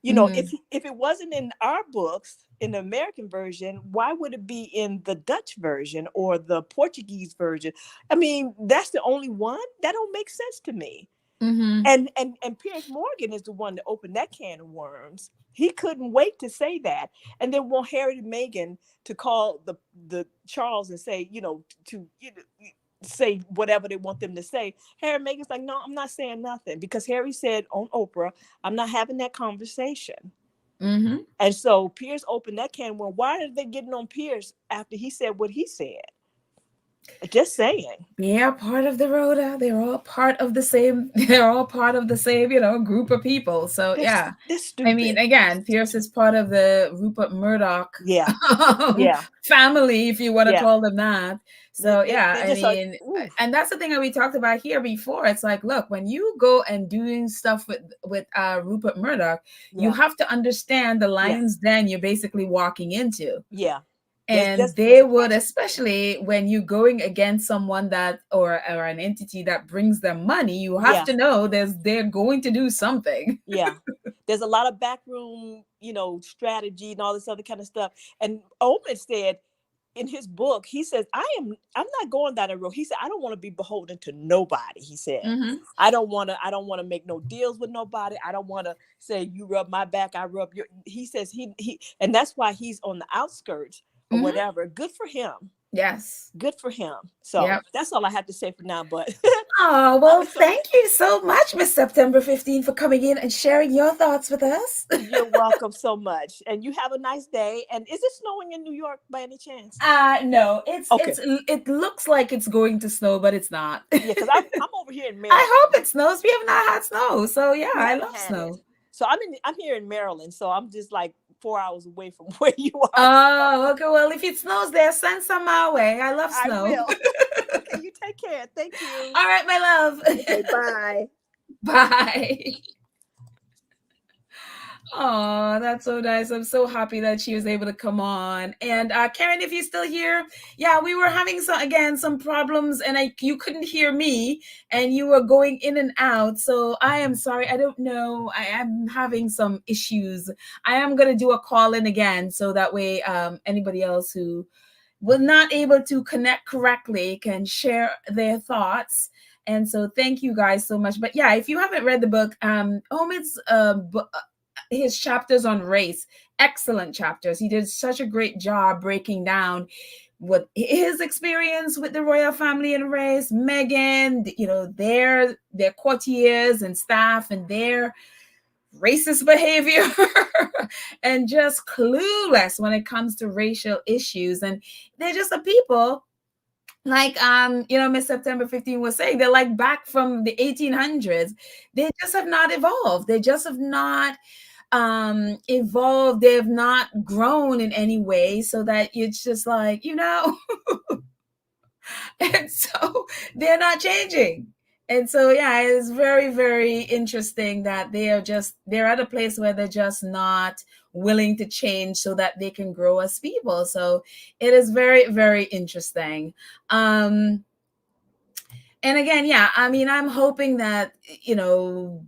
If it wasn't in our books, in the American version, why would it be in the Dutch version or the Portuguese version? I mean, that's the only one. That don't make sense to me. Mm-hmm. And Piers Morgan is the one that opened that can of worms. He couldn't wait to say that, and then want Harry and Meghan to call the Charles and say, say whatever they want them to say. Harry and Meghan's like, no, I'm not saying nothing, because Harry said on Oprah, I'm not having that conversation. Mm-hmm. And so Piers opened that can. Well, why are they getting on Piers after he said what he said? Just saying. Yeah, part of the Rhoda. They're all part of the same. They're all part of the same, group of people. So that's stupid. I mean, again, Piers is part of the Rupert Murdoch, family, if you want to call them that. So and that's the thing that we talked about here before. It's like, look, when you go and doing stuff with Rupert Murdoch, you have to understand the lion's den you're basically walking into. Yeah. And they would, especially when you're going against someone that or an entity that brings them money, you have to know they're going to do something. Yeah. There's a lot of backroom, strategy and all this other kind of stuff. And Omen said in his book, he says, I'm not going down that road. He said, I don't want to be beholden to nobody. He said, I don't want to make no deals with nobody. I don't want to say you rub my back, I rub your. He says he and that's why he's on the outskirts. Or whatever. Good for him. Yes. Good for him. So that's all I have to say for now. But oh, well, thank you so much, Miss September 15, for coming in and sharing your thoughts with us. You're welcome so much. And you have a nice day. And is it snowing in New York by any chance? No, it looks like it's going to snow, but it's not. Yeah, because I'm over here in Maryland. I hope it snows. We have not had snow. So I love snow. It. So I'm here in Maryland. So I'm just like 4 hours away from where you are. Oh, okay. Well, if it snows there, send some my way. I love snow. I will. Okay, you take care. Thank you. All right, my love. Okay, bye. Bye. Oh, that's so nice. I'm so happy that she was able to come on. And Karen, if you're still here, yeah, we were having some problems, and you couldn't hear me, and you were going in and out. So I am sorry. I don't know. I am having some issues. I am gonna do a call in again, so that way anybody else who was not able to connect correctly can share their thoughts. And so thank you guys so much. But yeah, if you haven't read the book, Omid's his chapters on race, excellent chapters. He did such a great job breaking down what his experience with the royal family and race, Meghan, their courtiers and staff and their racist behavior and just clueless when it comes to racial issues. And they're just a people like Miss September 15 was saying, they're like back from the 1800s. They just have not evolved. They just have not evolved. They have not grown in any way, so that it's just like, and so they're not changing. And so yeah, it's very, very interesting that they're at a place where they're just not willing to change so that they can grow as people. So it is very, very interesting. And again, yeah, I mean, I'm hoping that,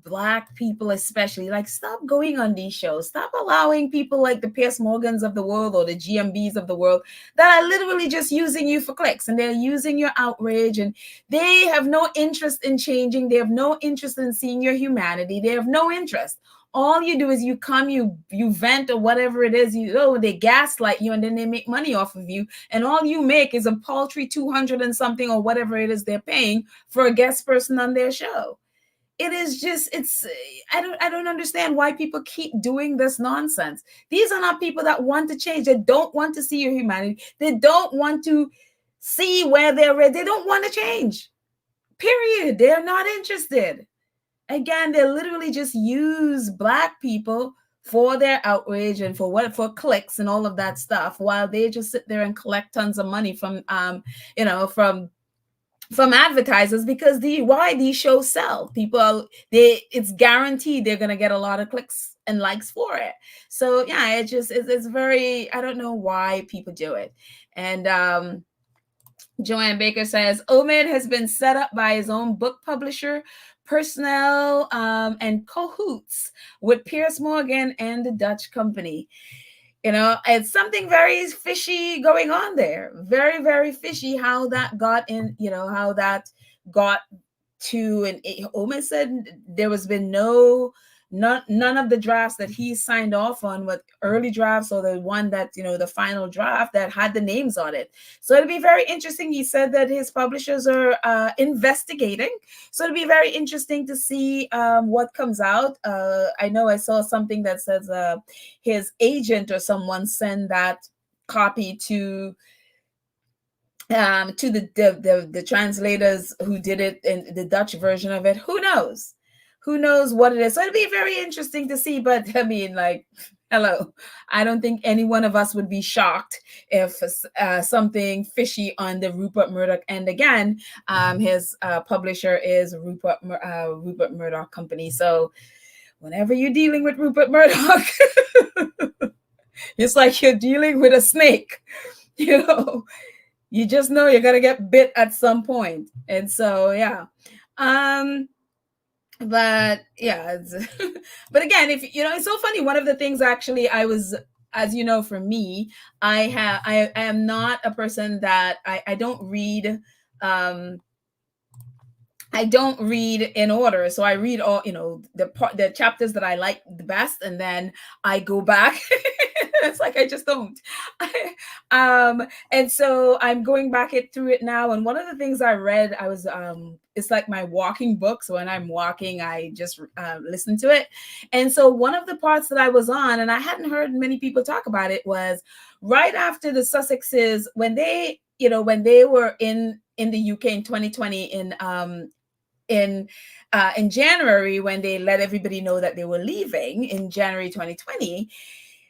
Black people especially, like, stop going on these shows. Stop allowing people like the Piers Morgans of the world or the GMBs of the world that are literally just using you for clicks, and they're using your outrage, and they have no interest in changing. They have no interest in seeing your humanity. They have no interest. All you do is you come, you vent or whatever it is, they gaslight you, and then they make money off of you. And all you make is a paltry 200 and something or whatever it is they're paying for a guest person on their show. It is just, I don't understand why people keep doing this nonsense. These are not people that want to change. They don't want to see your humanity. They don't want to see where they're at. They don't want to change. Period. They're not interested. Again, they literally just use Black people for their outrage and for clicks and all of that stuff, while they just sit there and collect tons of money from from advertisers, because why these shows sell. It's guaranteed they're gonna get a lot of clicks and likes for it. So yeah, it's very, I don't know why people do it. And Joanne Baker says Omid has been set up by his own book publisher, personnel, and cahoots with Piers Morgan and the Dutch company. It's something very fishy going on there. Very, very fishy how that got in, how that got to, and Omid said there has been none of the drafts that he signed off on, with early drafts or the one that, the final draft that had the names on it. So it'll be very interesting. He said that his publishers are investigating. So it'll be very interesting to see what comes out. I know I saw something that says his agent or someone sent that copy to the translators who did it in the Dutch version of it. Who knows what it is? So it'll be very interesting to see. But I mean, like, hello, I don't think any one of us would be shocked if something fishy on the Rupert Murdoch. And again, his publisher is Rupert Murdoch Company. So whenever you're dealing with Rupert Murdoch, it's like you're dealing with a snake. You just know you're gonna get bit at some point. And so yeah. But yeah, but again, if it's so funny. One of the things, actually, I was, as you know, for me, I am not a person that I don't read. I don't read in order. So I read all, the chapters that I like the best, and then I go back. It's like I just don't. And so I'm going back through it now. And one of the things I read, I was it's like my walking book. So when I'm walking, I just listen to it. And so one of the parts that I was on, and I hadn't heard many people talk about it, was right after the Sussexes, when they were in the UK in 2020, in January, when they let everybody know that they were leaving in January 2020.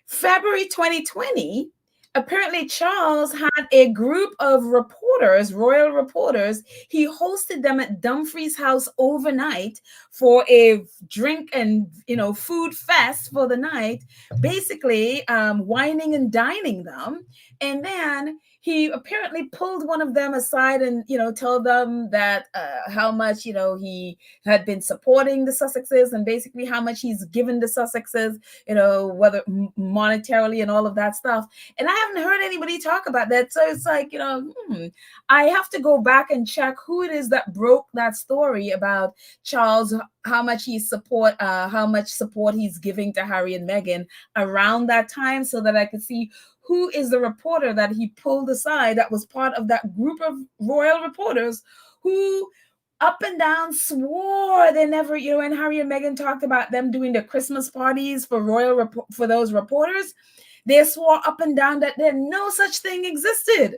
February 2020, apparently Charles had a group of reporters, royal reporters. He hosted them at Dumfries House overnight for a drink and food fest for the night, basically wining and dining them. And then he apparently pulled one of them aside and told them that how much he had been supporting the Sussexes, and basically how much he's given the Sussexes, whether monetarily and all of that stuff. And I haven't heard anybody talk about that. So it's like, I have to go back and check who it is that broke that story about Charles, how much how much support he's giving to Harry and Meghan around that time, so that I could see who is the reporter that he pulled aside that was part of that group of royal reporters who up and down swore they never, and Harry and Meghan talked about them doing the Christmas parties for for those reporters. They swore up and down that there no such thing existed,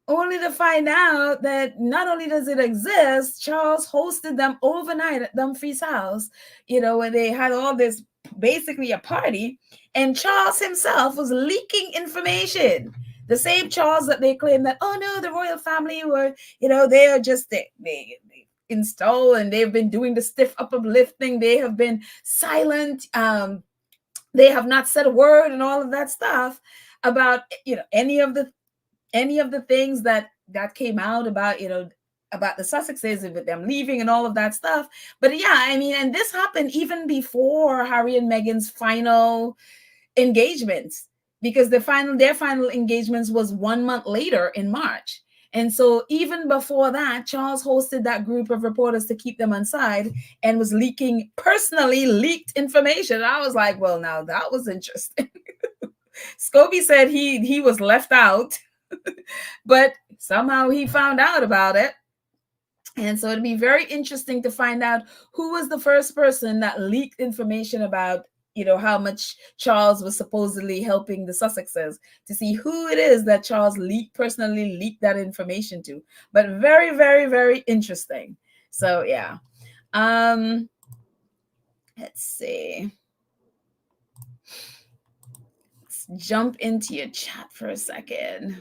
only to find out that not only does it exist, Charles hosted them overnight at Dumfries House, where they had all this, basically a party, and Charles himself was leaking information. The same Charles that they claim that, oh no, the royal family were, they are just, they install, and they've been doing the stiff upper lifting. They have been silent. They have not said a word and all of that stuff about, any of the things that came out about, about the Sussexes and with them leaving and all of that stuff. But yeah, I mean, and this happened even before Harry and Meghan's final engagements, because their final engagements was 1 month later in March. And so even before that, Charles hosted that group of reporters to keep them on side and was personally leaked information. I was like, well, now that was interesting. Scobie said he was left out, but somehow he found out about it. And so it'd be very interesting to find out who was the first person that leaked information about, how much Charles was supposedly helping the Sussexes, to see who it is that Charles personally leaked that information to. But very, very, very interesting. So yeah. Let's see. Let's jump into your chat for a second.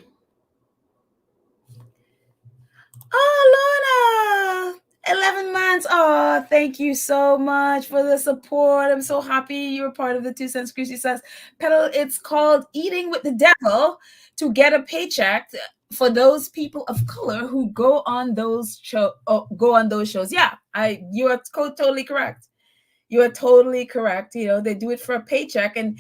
Oh, Lorna, 11 months. Oh, thank you so much for the support. I'm so happy you're part of the 2 Cents Crew. She says, Petal, it's called Eating with the Devil to get a paycheck for those people of color who go on those shows. Yeah, you are totally correct. You are totally correct. They do it for a paycheck. And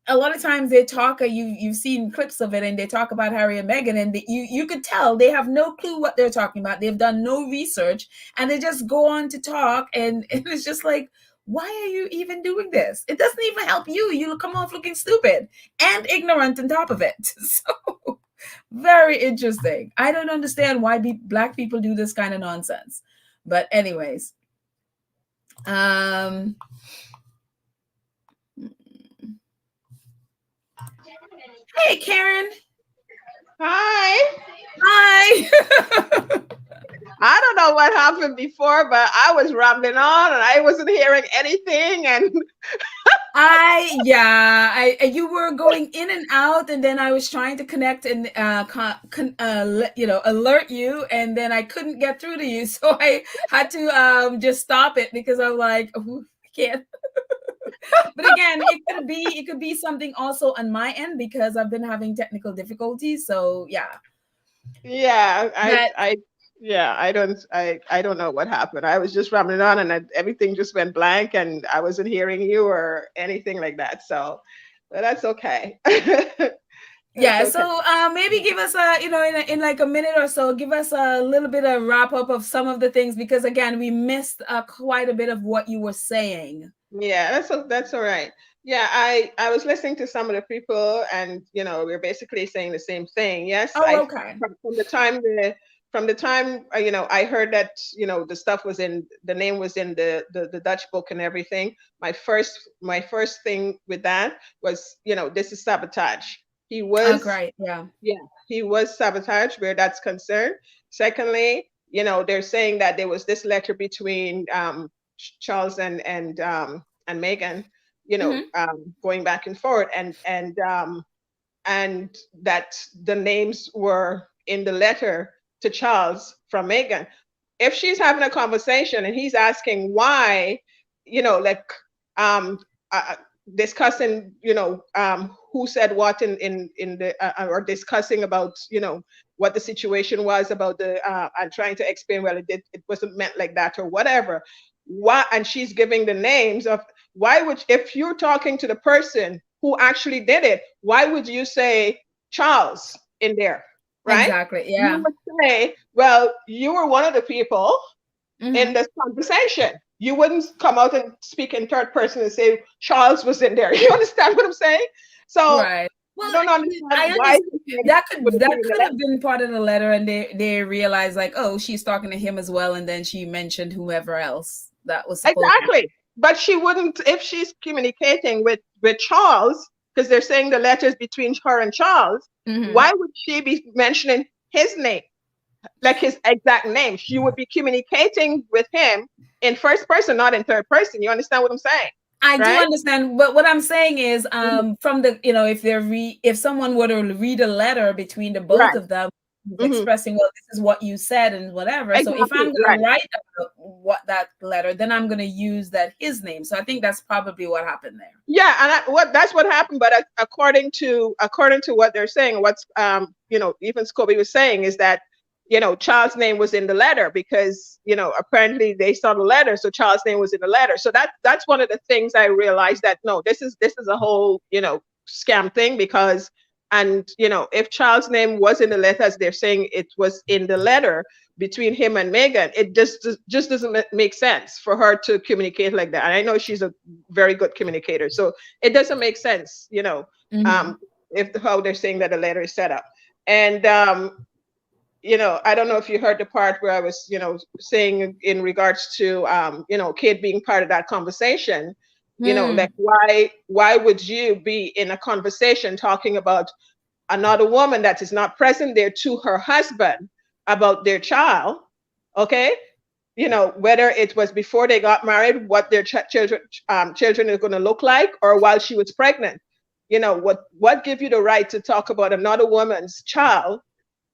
a lot of times they talk, you've seen clips of it, and they talk about Harry and Meghan, and you could tell they have no clue what they're talking about. They've done no research, and they just go on to talk, and it's just like, why are you even doing this? It doesn't even help you. You come off looking stupid and ignorant on top of it. So very interesting. I don't understand why Black people do this kind of nonsense. But anyways, hey, Karen. Hi. Hi. I don't know what happened before, but I was rambling on and I wasn't hearing anything. And you were going in and out, and then I was trying to connect and alert you, and then I couldn't get through to you, so I had to just stop it because I'm like, oh, I can't. But again, it could be something also on my end because I've been having technical difficulties. So yeah. Yeah, I don't know what happened. I was just rambling on and everything just went blank and I wasn't hearing you or anything like that. So, but that's okay. Yeah, okay. so maybe give us in like a minute or so, give us a little bit of wrap up of some of the things, because again, we missed quite a bit of what you were saying. Yeah, that's all right. Yeah, I was listening to some of the people, and we're basically saying the same thing. Yes, okay. From the time I heard that the stuff was the name was in the Dutch book and everything. My first thing with that was this is sabotage. He was right. He was sabotage where that's concerned. Secondly, they're saying that there was this letter between Charles and Meghan, going back and forth, and and that the names were in the letter to Charles from Meghan. If she's having a conversation and he's asking why, like um, uh, discussing, who said what in the or discussing about, what the situation was about the and trying to explain, well, it wasn't meant like that or whatever. Why? And she's giving the names of why would, if you're talking to the person who actually did it, why would you say Charles in there, right? Exactly. You Yeah. would say, well, you were one of the people in this conversation. You wouldn't come out and speak in third person and say Charles was in there. You understand what I'm saying? So Right. Well, I don't understand I why understand that would could be in the letter. have been part of the letter, and they realized like, oh, she's talking to him as well, and then she mentioned whoever else that was supposed to. Exactly. But she wouldn't, if she's communicating with Charles, because they're saying the letters between her and Charles, why would she be mentioning his name? Like his exact name. She would be communicating with him in first person, not in third person. You understand what I'm saying? I do Right? understand, but what I'm saying is, from the, if someone were to read a letter between the both Right. of them, expressing, well, this is what you said and whatever. So if I'm Exactly. going Right. to write about what that letter, then I'm going to use that his name. So I think that's probably what happened there. Yeah, and that's what happened. But according to what they're saying, what's even Scobie was saying is that Charles' name was in the letter because apparently they saw the letter, so Charles' name was in the letter. So that's one of the things I realized, that no, this is a whole scam thing, because if Charles' name was in the letter, as they're saying it was in the letter between him and Meghan, it just doesn't make sense for her to communicate like that. And I know she's a very good communicator, so it doesn't make sense, if how they're saying that the letter is set up. And I don't know if you heard the part where I was, saying in regards to, Kate being part of that conversation, like why would you be in a conversation talking about another woman that is not present there to her husband about their child? Okay. Whether it was before they got married, what their children are going to look like, or while she was pregnant. What give you the right to talk about another woman's child?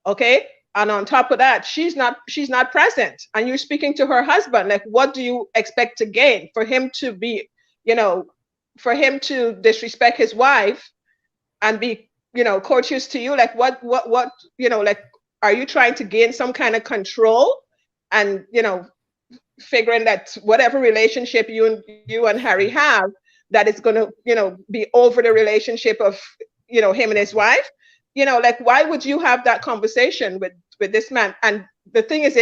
Okay. And on top of that, she's not present, and you're speaking to her husband. Like, what do you expect to gain for him to be, for him to disrespect his wife and be, courteous to you? Like, what, like, are you trying to gain some kind of control? And, figuring that whatever relationship you and Harry have, that it's going to, be over the relationship of, him and his wife. Like, why would you have that conversation with this man? And the thing is,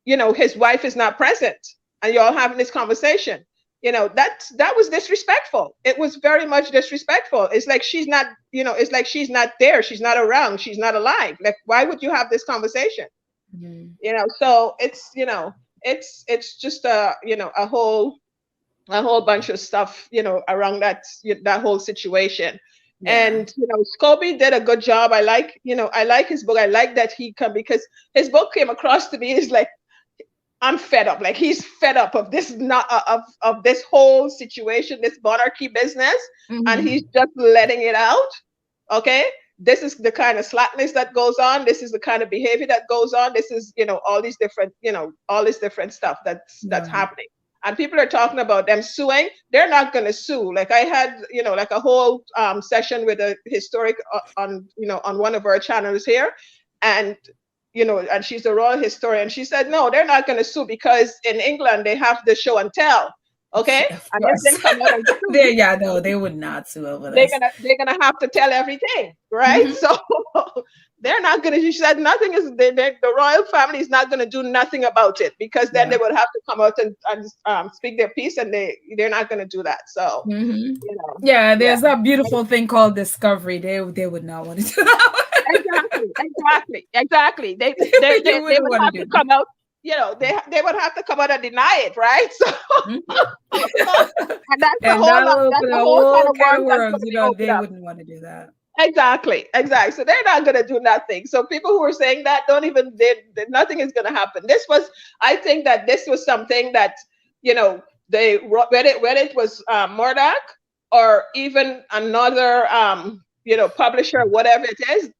his wife is not present, and you're all having this conversation. That was disrespectful. It was very much disrespectful. It's like she's not, it's like she's not there. She's not around. She's not alive. Like, why would you have this conversation? So it's, it's just a whole bunch of stuff, around that whole situation. Yeah. And Scobie did a good job. I like his book. I like that he come, because his book came across to me as like, I'm fed up. Like, he's fed up of this, not of this whole situation, this monarchy business, and he's just letting it out. Okay, this is the kind of slackness that goes on. This is the kind of behavior that goes on. This is all these different all this different stuff that's happening. And people are talking about them suing. They're not going to sue. Like, I had, like a whole session with a historic on one of our channels here. And, and she's a royal historian. She said, no, they're not going to sue, because in England, they have the show and tell. Okay. And if they come out and sue, no, they would not sue over this. They're gonna have to tell everything, right? So they're not gonna. She said nothing is. The royal family is not gonna do nothing about it, because then they would have to come out and speak their piece, and they're not gonna do that. So there's a beautiful thing called discovery. They would not want to do that. Exactly. They would have to come out. They would have to come out and deny it, right? So, and that's the whole kind of worms. They wouldn't want to do that. Exactly. So they're not going to do nothing. So people who are saying that nothing is going to happen. I think that this was something that, whether it was Murdoch or even another publisher, whatever it is.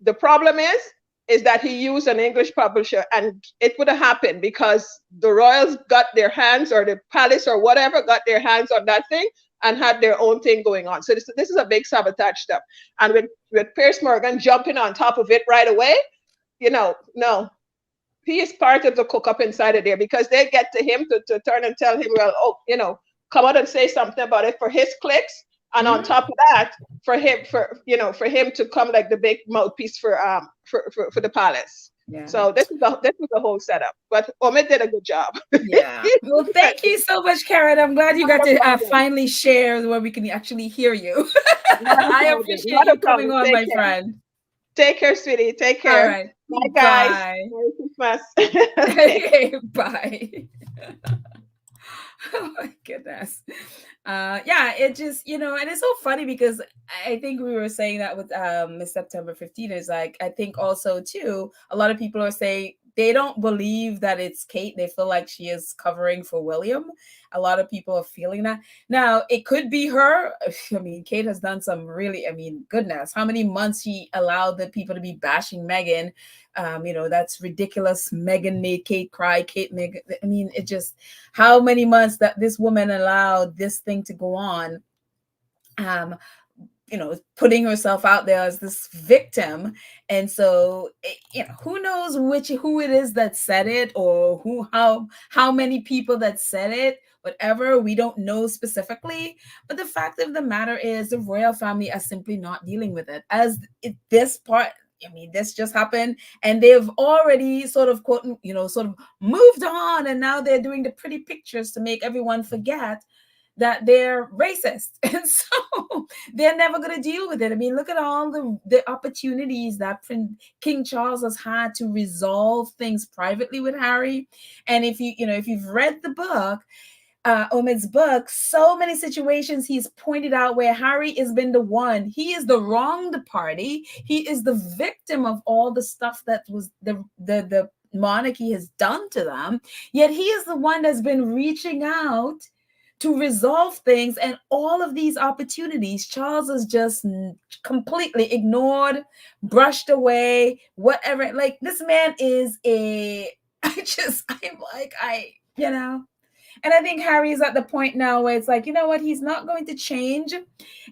The problem is that he used an English publisher, and it would have happened because the royals got their hands, or the palace or whatever got their hands on that thing and had their own thing going on. So this is a big sabotage step. And with Piers Morgan jumping on top of it right away, no, he is part of the cook up inside of there, because they get to him to turn and tell him, well, oh, come out and say something about it for his clicks. And on top of that, for him to come like the big mouthpiece for the palace. Yeah. So this is the whole setup. But Omid did a good job. Yeah. Well, thank you so much, Karen. I'm glad you got to finally share where we can actually hear you. I appreciate you coming on, my friend. Take care, sweetie. Take care. All right. Bye, guys. Merry Christmas. Okay, bye. Oh my goodness. Yeah, it just, and it's so funny because I think we were saying that with Miss September 15 is like, I think also too, a lot of people are saying they don't believe that it's Kate. They feel like she is covering for William. A lot of people are feeling that. Now, it could be her. I mean, Kate has done some really, goodness, how many months she allowed the people to be bashing Meghan. That's ridiculous. Meghan made Kate cry. Kate made, it just, how many months that this woman allowed this thing to go on. Putting herself out there as this victim. And so, who knows who it is that said it, or how many people that said it, whatever, we don't know specifically. But the fact of the matter is the royal family are simply not dealing with it. This just happened, and they've already sort of moved on, and now they're doing the pretty pictures to make everyone forget that they're racist. And so they're never going to deal with it. Look at all the opportunities that King Charles has had to resolve things privately with Harry. And if you've read the book, Omid's book, so many situations he's pointed out where Harry has been the one. He is the wronged party. He is the victim of all the stuff that was the monarchy has done to them. Yet he is the one that's been reaching out to resolve things, and all of these opportunities Charles has just completely ignored, brushed away, whatever. Like, this man is and I think Harry is at the point now where it's like, you know what, he's not going to change,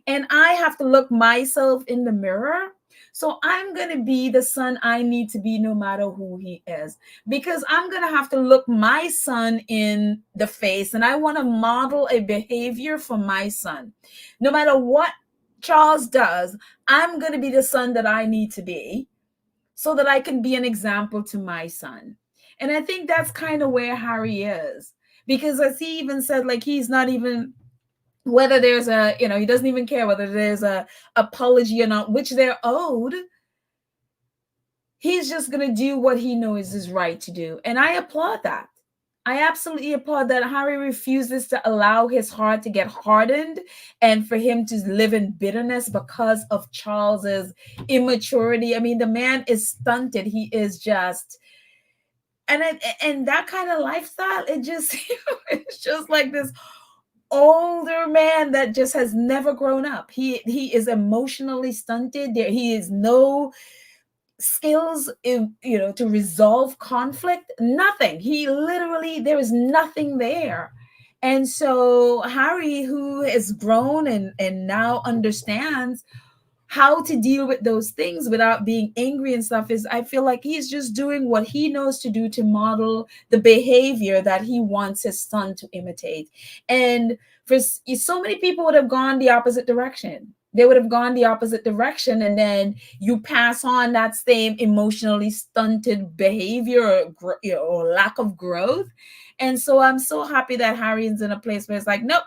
and I have to look myself in the mirror. So I'm going to be the son I need to be no matter who he is, because I'm going to have to look my son in the face, and I want to model a behavior for my son. No matter what Charles does, I'm going to be the son that I need to be so that I can be an example to my son. And I think that's kind of where Harry is, because as he even said, like, he's not even, whether there's he doesn't even care whether there's a apology or not, which they're owed. He's just going to do what he knows is right to do. And I applaud that. I absolutely applaud that Harry refuses to allow his heart to get hardened and for him to live in bitterness because of Charles's immaturity. The man is stunted. He is just, and that kind of lifestyle, it just, it's just like this older man that just has never grown up. He is emotionally stunted. He is no skills to resolve conflict. Nothing. There is nothing there. And so Harry, who has grown and now understands how to deal with those things without being angry and stuff, I feel like he's just doing what he knows to do to model the behavior that he wants his son to imitate. And for so many people would have gone the opposite direction. They would have gone the opposite direction, and then you pass on that same emotionally stunted behavior or lack of growth. And so I'm so happy that Harry's in a place where it's like, nope,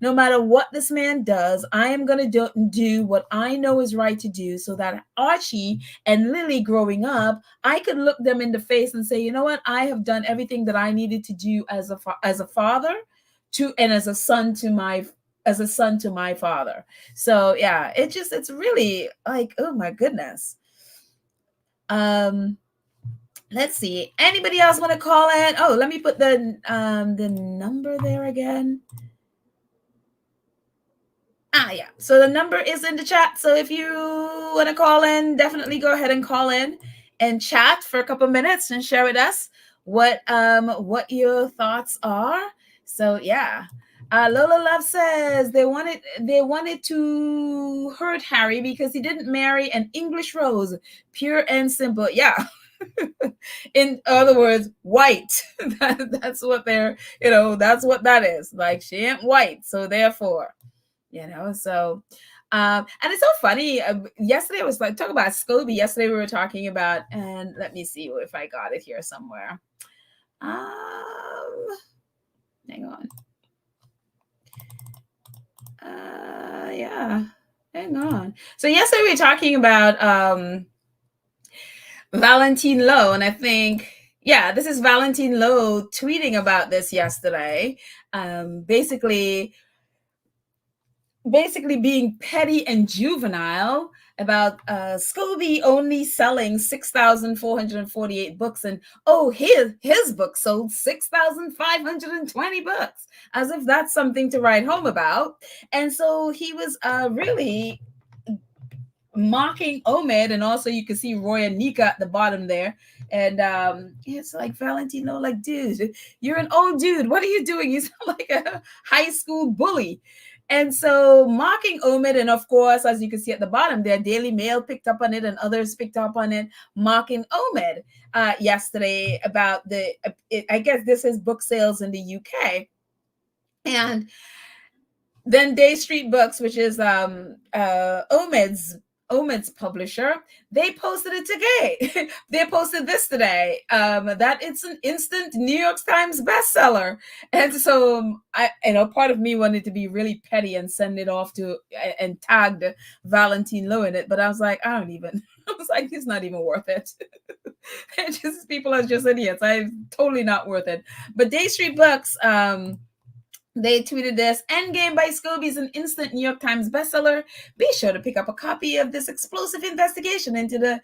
no matter what this man does, I am going to do what I know is right to do, so that Archie and Lily growing up, I could look them in the face and say, you know what, I have done everything that I needed to do as a father and as a son to my father. So yeah, it's really like, oh my goodness. Let's see. Anybody else want to call in? Oh, let me put the number there again. Yeah. So the number is in the chat. So if you want to call in, definitely go ahead and call in and chat for a couple minutes and share with us what your thoughts are. So yeah. Lola Love says they wanted to hurt Harry because he didn't marry an English rose, pure and simple. Yeah. In other words, white. That's what they're, that's what that is. Like, she ain't white, so therefore, so and it's so funny. Yesterday was like, talk about Scobie. Yesterday we were talking about, and let me see if I got it here somewhere. Hang on. Yeah, hang on. So yesterday we were talking about Valentine Lowe, and I think, yeah, this is Valentine Lowe tweeting about this yesterday. Basically being petty and juvenile about Scobie only selling 6,448 books, and his book sold 6,520 books, as if that's something to write home about. And so he was really mocking Omid, and also you can see Roy and Nika at the bottom there. And it's like, Valentino, like, dude, you're an old dude. What are you doing? You sound like a high school bully. And so mocking Omid, and of course, as you can see at the bottom there, Daily Mail picked up on it and others picked up on it, mocking Omid yesterday about I guess this is book sales in the UK. And then Day Street Books, which is Omid's publisher, they posted it today. They posted this today, that it's an instant New York Times bestseller. And so part of me wanted to be really petty and send it off to and tagged Valentine Lowe in it, but I was like, I was like, it's not even worth it. It's just, people are just idiots. I'm totally not worth it. But Day Street Books, they tweeted this: Endgame by Scobie is an instant New York Times bestseller. Be sure to pick up a copy of this explosive investigation into the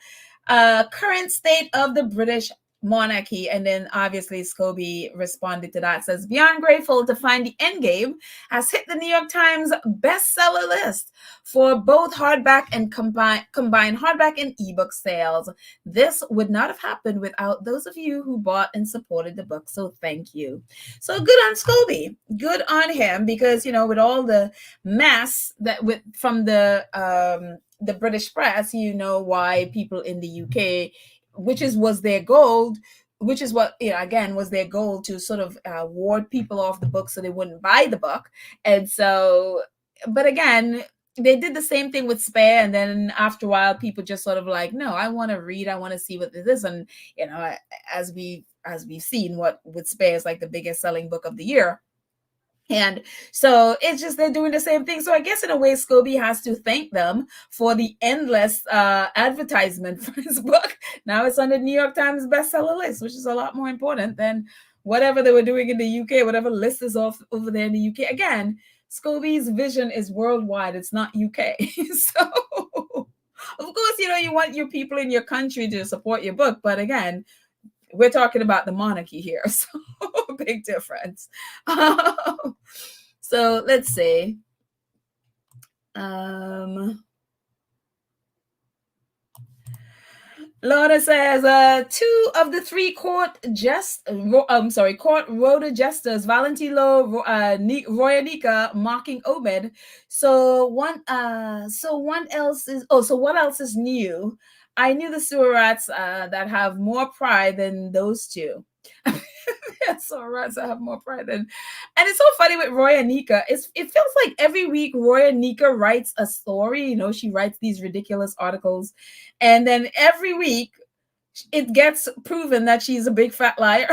current state of the British monarchy. And then obviously Scobie responded to that, says, beyond grateful to find the Endgame has hit the New York Times bestseller list for both hardback and combined hardback and ebook sales. This would not have happened without those of you who bought and supported the book. So thank you. So good on Scobie. Good on him, because, with all the mess from the British press, why people in the UK, which was their goal, was their goal to sort of ward people off the book so they wouldn't buy the book. And so, but again, they did the same thing with Spare, and then after a while, people just sort of like, no, I want to read, I want to see what this is. And as we've seen, what with Spare is like the biggest selling book of the year. And so it's just, they're doing the same thing. So I guess in a way, Scobie has to thank them for the endless advertisement for his book. Now it's on the New York Times bestseller list, which is a lot more important than whatever they were doing in the UK, whatever list is off over there in the UK. Again, Scobie's vision is worldwide. It's not UK. So of course, you want your people in your country to support your book. But again, we're talking about the monarchy here, so big difference. So let's see. Lorna says, 2 of the 3 court rota jesters, Valentine Lowe, Roy and Nika, mocking Omid. So what else is new? I knew the sewer rats that have more pride than those two. Sewer rats that have more pride than, and it's so funny with Roy and Nika. It feels like every week Roy and Nika writes a story. She writes these ridiculous articles, and then every week it gets proven that she's a big fat liar.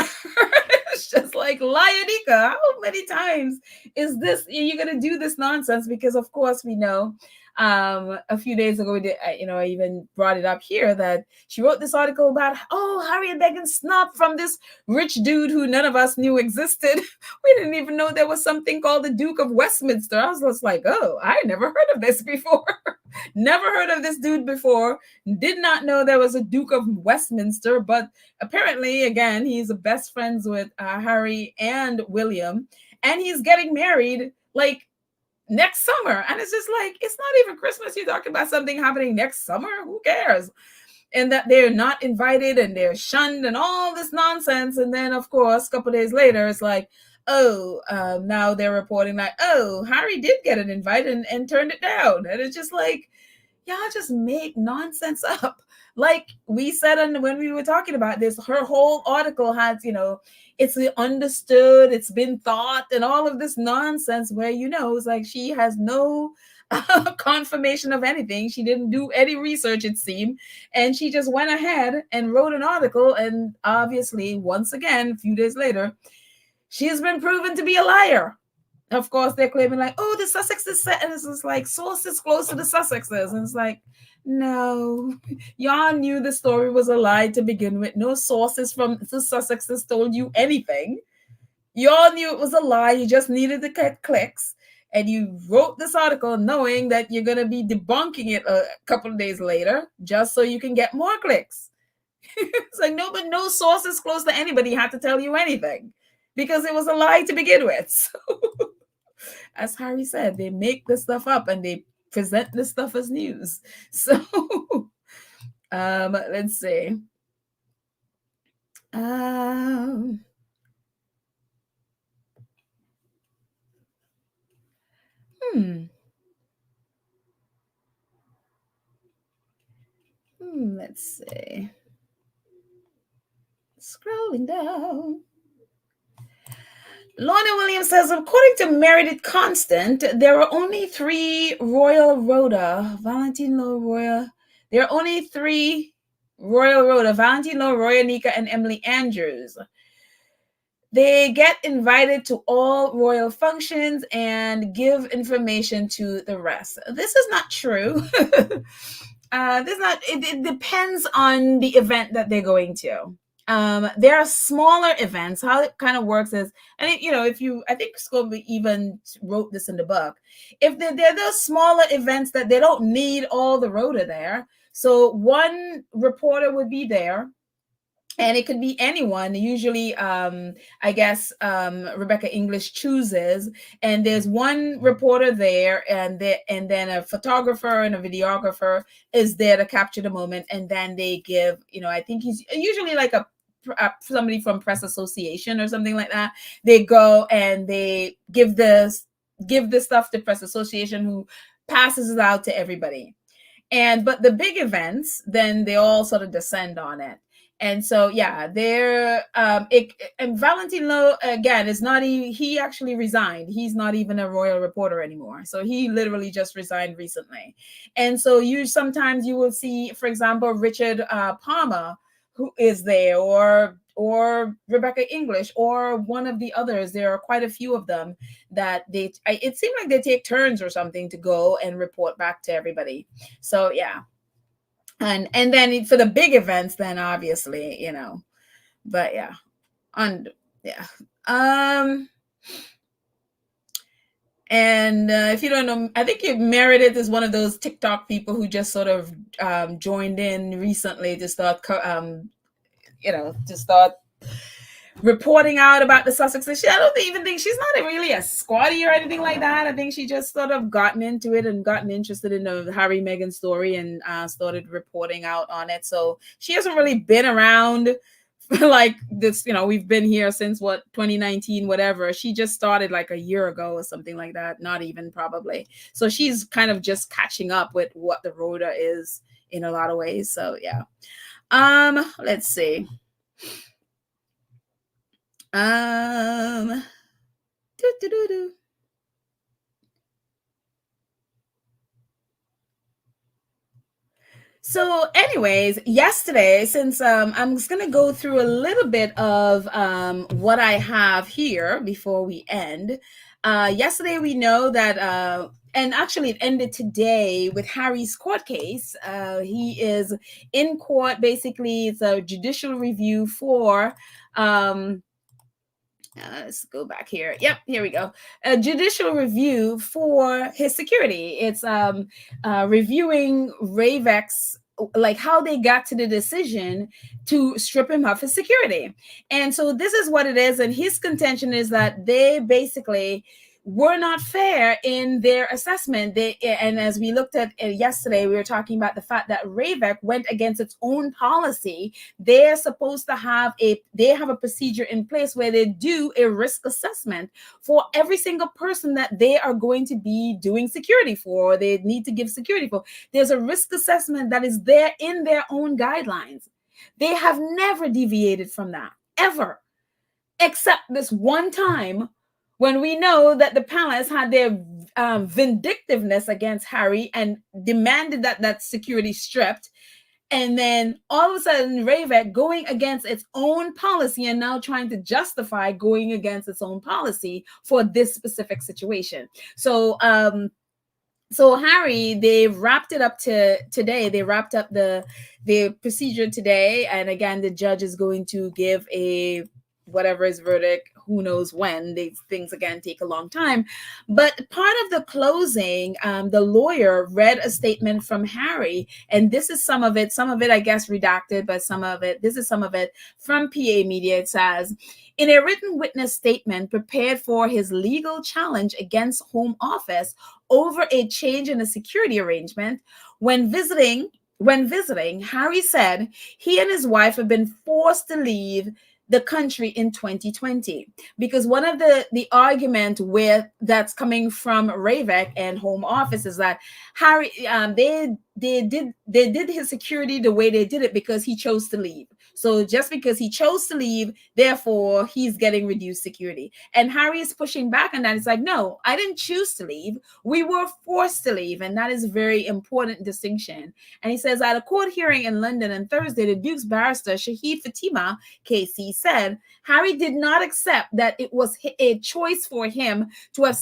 It's just like, liar Nika, how many times is this? You're gonna do this nonsense? Because of course we know. A few days ago, I even brought it up here that she wrote this article about, Harry and Meghan snubbed from this rich dude who none of us knew existed. We didn't even know there was something called the Duke of Westminster. I was just like, I never heard of this before. Never heard of this dude before. Did not know there was a Duke of Westminster, but apparently, again, he's best friends with Harry and William, and he's getting married like next summer. And it's just like, it's not even Christmas. You're talking about something happening next summer. Who cares? And that they're not invited and they're shunned and all this nonsense. And then, of course, a couple of days later, it's like, oh, now they're reporting like, oh, Harry did get an invite and turned it down. And it's just like, y'all just make nonsense up. Like we said when we were talking about this, her whole article has, it's understood, it's been thought, and all of this nonsense where, it's like she has no confirmation of anything. She didn't do any research, it seemed. And she just went ahead and wrote an article. And obviously, once again, a few days later, she has been proven to be a liar. Of course, they're claiming like, oh, the Sussexes said, and it's like sources close to the Sussexes. And it's like, no, y'all knew the story was a lie to begin with. No sources from the Sussexes told you anything. Y'all knew it was a lie. You just needed to get clicks. And you wrote this article knowing that you're going to be debunking it a couple of days later, just so you can get more clicks. It's like, no, but no sources close to anybody had to tell you anything because it was a lie to begin with. So, as Harry said, they make this stuff up and they present this stuff as news. So let's see. Let's see. Scrolling down. Lorna Williams says, according to Meredith Constant, there are only 3 Royal Rhoda, Valentine Lowe, Royal. There are only 3 Royal Rhoda, Valentine Lowe, Roya Nika, and Emily Andrews. They get invited to all royal functions and give information to the rest. This is not true. It depends on the event that they're going to. There are smaller events. How it kind of works is, and I think Scobie even wrote this in the book. If they're those smaller events that they don't need all the rota there, so one reporter would be there. And it could be anyone. Usually, I guess Rebecca English chooses, and there's one reporter there, and then a photographer and a videographer is there to capture the moment, and then they give, I think he's usually like somebody from Press Association or something like that. They go and they give this stuff to Press Association, who passes it out to everybody. But the big events, then they all sort of descend on it. And so, yeah, and Valentine Lowe, again, is not, he actually resigned. He's not even a royal reporter anymore. So he literally just resigned recently. And so sometimes you will see, for example, Richard Palmer, who is there, or Rebecca English, or one of the others. There are quite a few of them that it seemed like they take turns or something to go and report back to everybody. So, yeah. And then for the big events, then obviously, but yeah. And if you don't know, I think Meredith is one of those TikTok people who just sort of joined in recently to start, reporting out about the Sussexes. I don't even think she's not really a squatty or anything like that. I think she just sort of gotten into it and gotten interested in the Harry Meghan story and started reporting out on it. So she hasn't really been around like this, we've been here since 2019, whatever. She just started like a year ago or something like that. Not even probably. So she's kind of just catching up with what the rota is in a lot of ways. So yeah. Let's see. So anyways, yesterday, since I'm just going to go through a little bit of what I have here before we end. Yesterday, we know that, and actually it ended today with Harry's court case. He is in court. Basically, it's a judicial review for... let's go back here. Yep, here we go. A judicial review for his security. It's reviewing Ravex, like how they got to the decision to strip him of his security. And so this is what it is. And his contention is that they basically were not fair in their assessment. And as we looked at yesterday, we were talking about the fact that Ravec went against its own policy. They're supposed to have a procedure in place where they do a risk assessment for every single person that they are going to be doing security for, or they need to give security for. There's a risk assessment that is there in their own guidelines. They have never deviated from that, ever, except this one time when we know that the palace had their vindictiveness against Harry and demanded that security stripped. And then all of a sudden, Ravec going against its own policy and now trying to justify going against its own policy for this specific situation. So Harry, they wrapped it up today. They wrapped up the procedure today, and again, the judge is going to give a whatever his verdict. Who knows when? These things again take a long time. But part of the closing, the lawyer read a statement from Harry, and this is some of it. Some of it, I guess, redacted, but this is some of it from PA Media. It says, in a written witness statement prepared for his legal challenge against Home Office over a change in a security arrangement, when visiting, Harry said he and his wife have been forced to leave the country in 2020, because one of the argument that's coming from Ravec and Home Office is that Harry they did his security the way they did it because he chose to leave. So just because he chose to leave, therefore he's getting reduced security. And Harry is pushing back on that. It's like, no, I didn't choose to leave. We were forced to leave. And that is a very important distinction. And he says, at a court hearing in London on Thursday, the Duke's barrister, Shahid Fatima KC, said Harry did not accept that it was a choice for him to have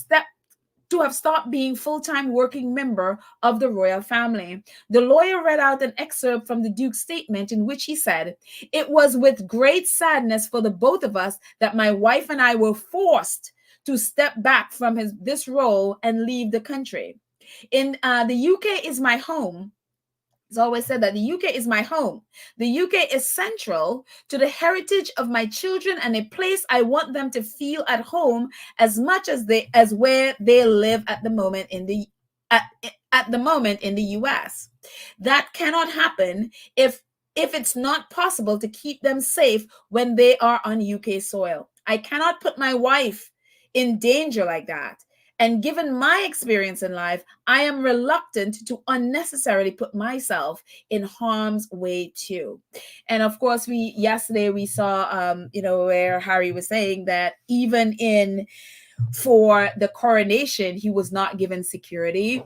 stopped being full-time working member of the royal family. The lawyer read out an excerpt from the Duke's statement in which he said, "It was with great sadness for the both of us that my wife and I were forced to step back from this role and leave the country. In the UK is my home. It's always said that the UK is my home. The UK is central to the heritage of my children and a place I want them to feel at home as much as where they live at the moment in the US. That cannot happen if it's not possible to keep them safe when they are on UK soil. I cannot put my wife in danger like that. And given my experience in life, I am reluctant to unnecessarily put myself in harm's way too." And of course, yesterday we saw, where Harry was saying that even for the coronation, he was not given security.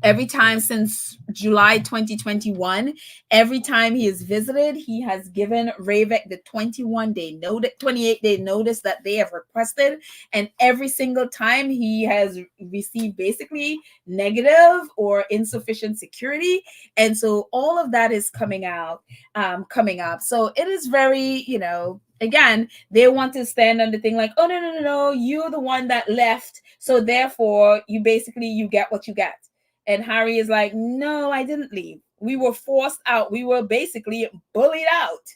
Every time since July 2021, every time he is visited, he has given Ravec the 28-day notice that they have requested. And every single time he has received basically negative or insufficient security. And so all of that is coming up. So it is very, again, they want to stand on the thing like, oh, no, you're the one that left. So therefore, you get what you get. And Harry is like, no, I didn't leave. We were forced out. We were basically bullied out.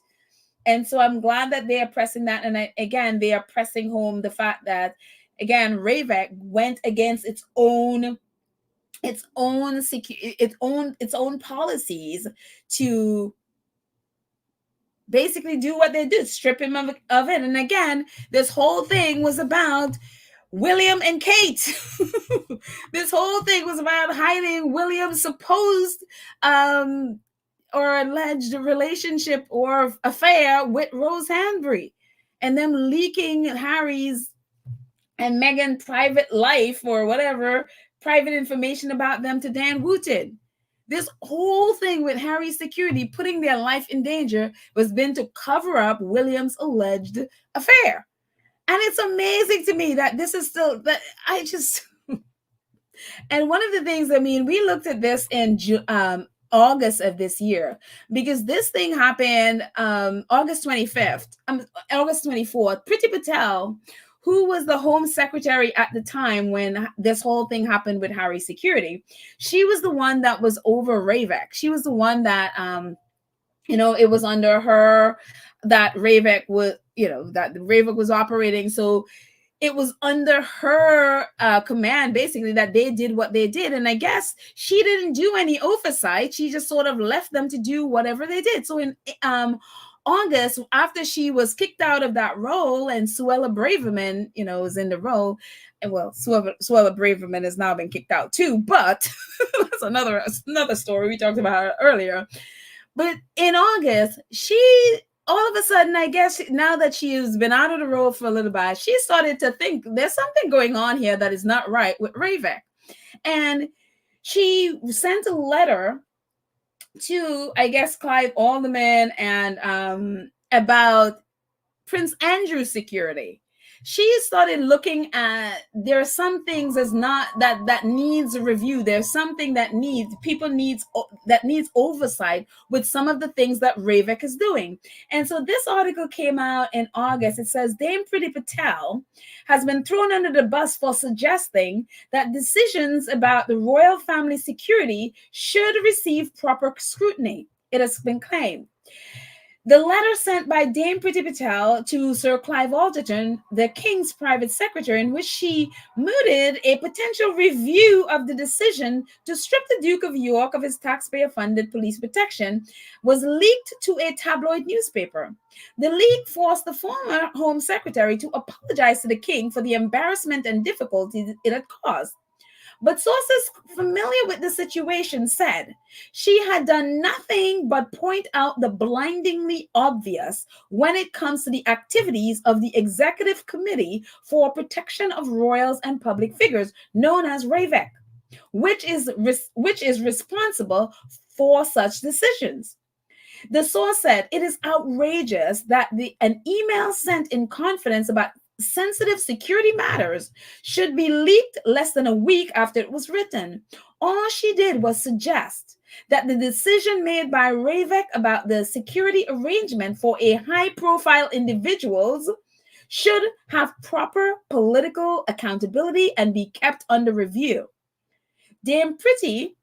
And so I'm glad that they are pressing that. And again, they are pressing home the fact that, again, Ravec went against its own policies to basically do what they did, strip him of it. And again, this whole thing was about William and Kate. This whole thing was about hiding William's supposed or alleged relationship or affair with Rose Hanbury, and them leaking Harry's and Meghan private life or whatever, private information about them to Dan Wooten. This whole thing with Harry's security, putting their life in danger, was been to cover up William's alleged affair. And it's amazing to me that this is still, that I just, and one of the things, we looked at this in August of this year, because this thing happened August 24th. Priti Patel, who was the Home Secretary at the time when this whole thing happened with Harry's security, she was the one that was over Ravec. She was the one that, it was under her that Ravec was, that Ravec was operating. So it was under her command, basically, that they did what they did. And I guess she didn't do any oversight. She just sort of left them to do whatever they did. So in August, after she was kicked out of that role, and Suella Braverman, was in the role, and well, Suella Braverman has now been kicked out too, but that's another story. We talked about her earlier. But in August, she all of a sudden, I guess now that she has been out of the role for a little while, she started to think there's something going on here that is not right with Ravek. And she sent a letter to, I guess, Clive Alderman and about Prince Andrew's security. She started looking at, there are some things as not that needs a review. There's something that needs oversight with some of the things that Ravek is doing. And so this article came out in August. It says Dame Priti Patel has been thrown under the bus for suggesting that decisions about the royal family security should receive proper scrutiny. It has been claimed. The letter sent by Dame Priti Patel to Sir Clive Alderton, the King's private secretary, in which she mooted a potential review of the decision to strip the Duke of York of his taxpayer-funded police protection, was leaked to a tabloid newspaper. The leak forced the former Home Secretary to apologize to the King for the embarrassment and difficulties it had caused. But sources familiar with the situation said she had done nothing but point out the blindingly obvious when it comes to the activities of the Executive Committee for Protection of Royals and Public Figures, known as RAVEC, which is responsible for such decisions. The source said it is outrageous that an email sent in confidence about sensitive security matters should be leaked less than a week after it was written. All she did was suggest that the decision made by Ravek about the security arrangement for a high-profile individuals should have proper political accountability and be kept under review. Dame Priti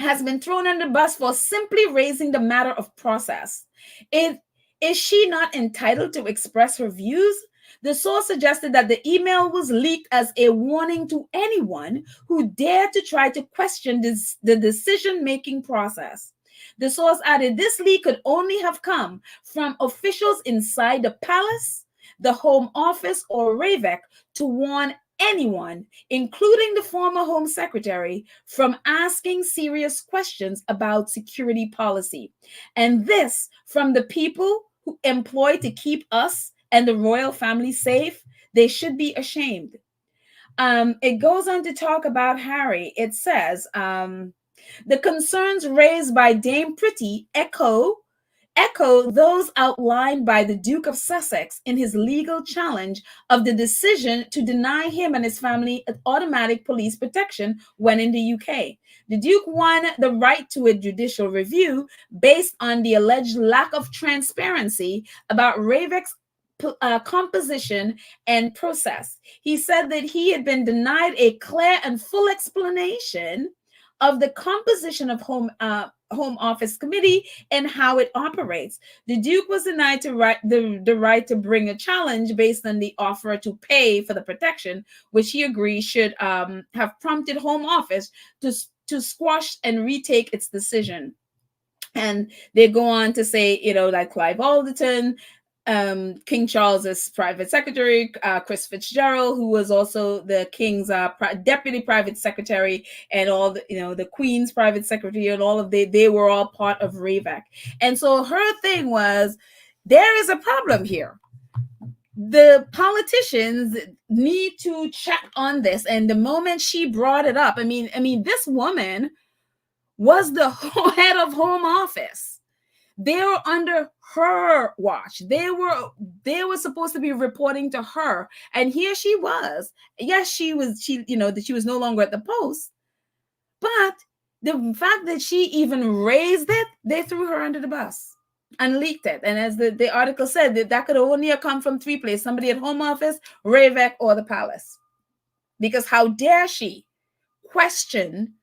has been thrown under the bus for simply raising the matter of process. Is she not entitled to express her views? The source suggested that the email was leaked as a warning to anyone who dared to try to question the decision-making process. The source added this leak could only have come from officials inside the palace, the Home Office, or Ravek to warn anyone, including the former Home Secretary, from asking serious questions about security policy. And this from the people who employ to keep us and the royal family safe. They should be ashamed. It goes on to talk about Harry. It says, the concerns raised by Dame Priti echo those outlined by the Duke of Sussex in his legal challenge of the decision to deny him and his family automatic police protection when in the UK. The Duke won the right to a judicial review based on the alleged lack of transparency about Ravek's composition and process. He said that he had been denied a clear and full explanation of the composition of Home Office Committee and how it operates. The Duke was denied the right to bring a challenge based on the offer to pay for the protection, which he agrees should have prompted Home Office to squash and retake its decision. And they go on to say, like Clive Alderton, King Charles's private secretary, Chris Fitzgerald, who was also the King's deputy private secretary, and all the Queen's private secretary, and all of they were all part of Ravek. And so her thing was, there is a problem here. The politicians need to check on this. And the moment she brought it up, I mean, this woman was the head of Home Office. They were under her watch. They were supposed to be reporting to her, and here she was. Yes, she was no longer at the post, but the fact that she even raised it, they threw her under the bus and leaked it. And as the article said, that could only have come from three places: somebody at Home Office, Ravek, or the palace. Because how dare she question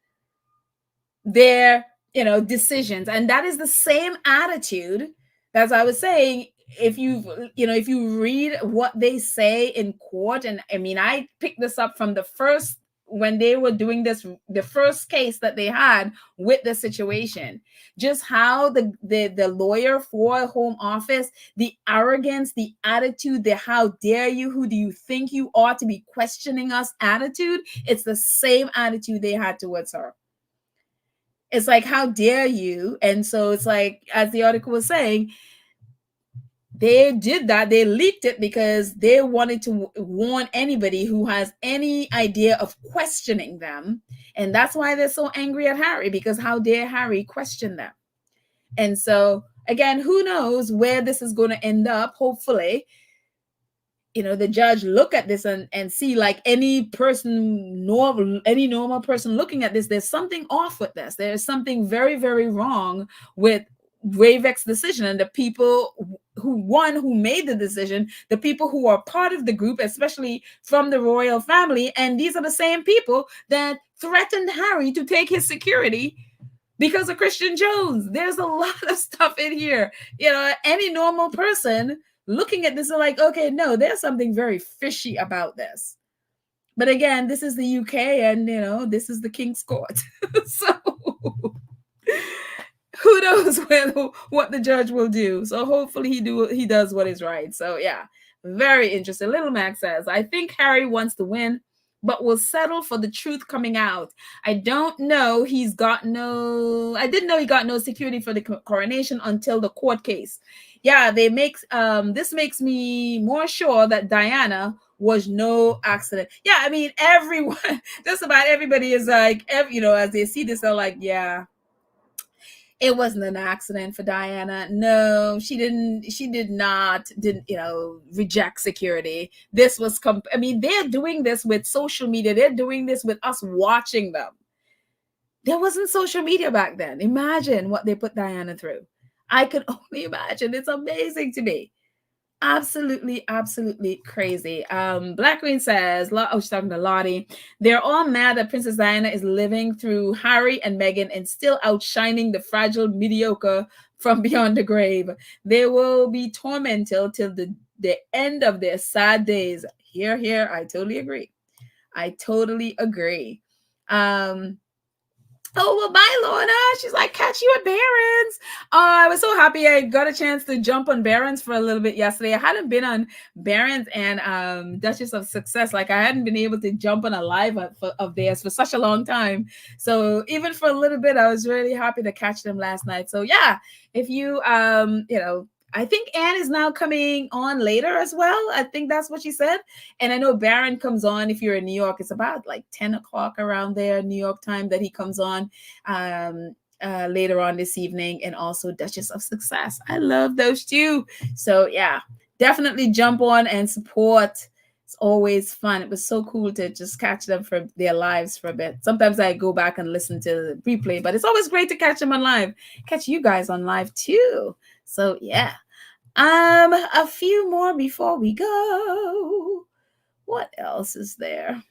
their decisions? And that is the same attitude, as I was saying, if you read what they say in court, and I mean, I picked this up from the first, when they were doing this, the first case that they had with the situation, just how the lawyer for Home Office, the arrogance, the attitude, the how dare you, who do you think you are to be questioning us attitude, it's the same attitude they had towards her. It's like, how dare you? And so it's like, as the article was saying, they did that. They leaked it because they wanted to warn anybody who has any idea of questioning them. And that's why they're so angry at Harry, because how dare Harry question them? And so, again, who knows where this is going to end up? Hopefully, the judge look at this and see, like any normal person looking at this, there's something off with this. There's something very, very wrong with Ravek's decision, and the people who made the decision, the people who are part of the group, especially from the royal family, and these are the same people that threatened Harry to take his security because of Christian Jones. There's a lot of stuff in here. Any normal person looking at this are like, okay, no, there's something very fishy about this. But again, this is the UK, and this is the King's Court. So who knows what the judge will do. So hopefully he does what is right. So yeah, very interesting. Little Mac says, I think Harry wants to win, but will settle for the truth coming out. I didn't know he got no security for the coronation until the court case. Yeah, this makes me more sure that Diana was no accident. Yeah, I mean, everyone, just about everybody is like, as they see this, they're like, yeah, it wasn't an accident for Diana. No, she didn't reject security. This was, they're doing this with social media. They're doing this with us watching them. There wasn't social media back then. Imagine what they put Diana through. I could only imagine. It's amazing to me. Absolutely crazy. Black Queen says, she's talking to Lottie. They're all mad that Princess Diana is living through Harry and Meghan and still outshining the fragile mediocre from beyond the grave. They will be tormented till the end of their sad days. Here. I totally agree. Oh, well, bye, Lorna. She's like, catch you at Barron's. I was so happy I got a chance to jump on Barron's for a little bit yesterday. I hadn't been on Barron's and Duchess of Success. Like, I hadn't been able to jump on a live of theirs for such a long time. So even for a little bit, I was really happy to catch them last night. So yeah, if you, I think Anne is now coming on later as well. I think that's what she said. And I know Barron comes on if you're in New York. It's about like 10 o'clock around there, New York time, that he comes on later on this evening. And also Duchess of Success. I love those two. So yeah, definitely jump on and support. It's always fun. It was so cool to just catch them for their lives for a bit. Sometimes I go back and listen to the replay, but it's always great to catch them on live. Catch you guys on live too. So yeah. A few more before we go. What else is there?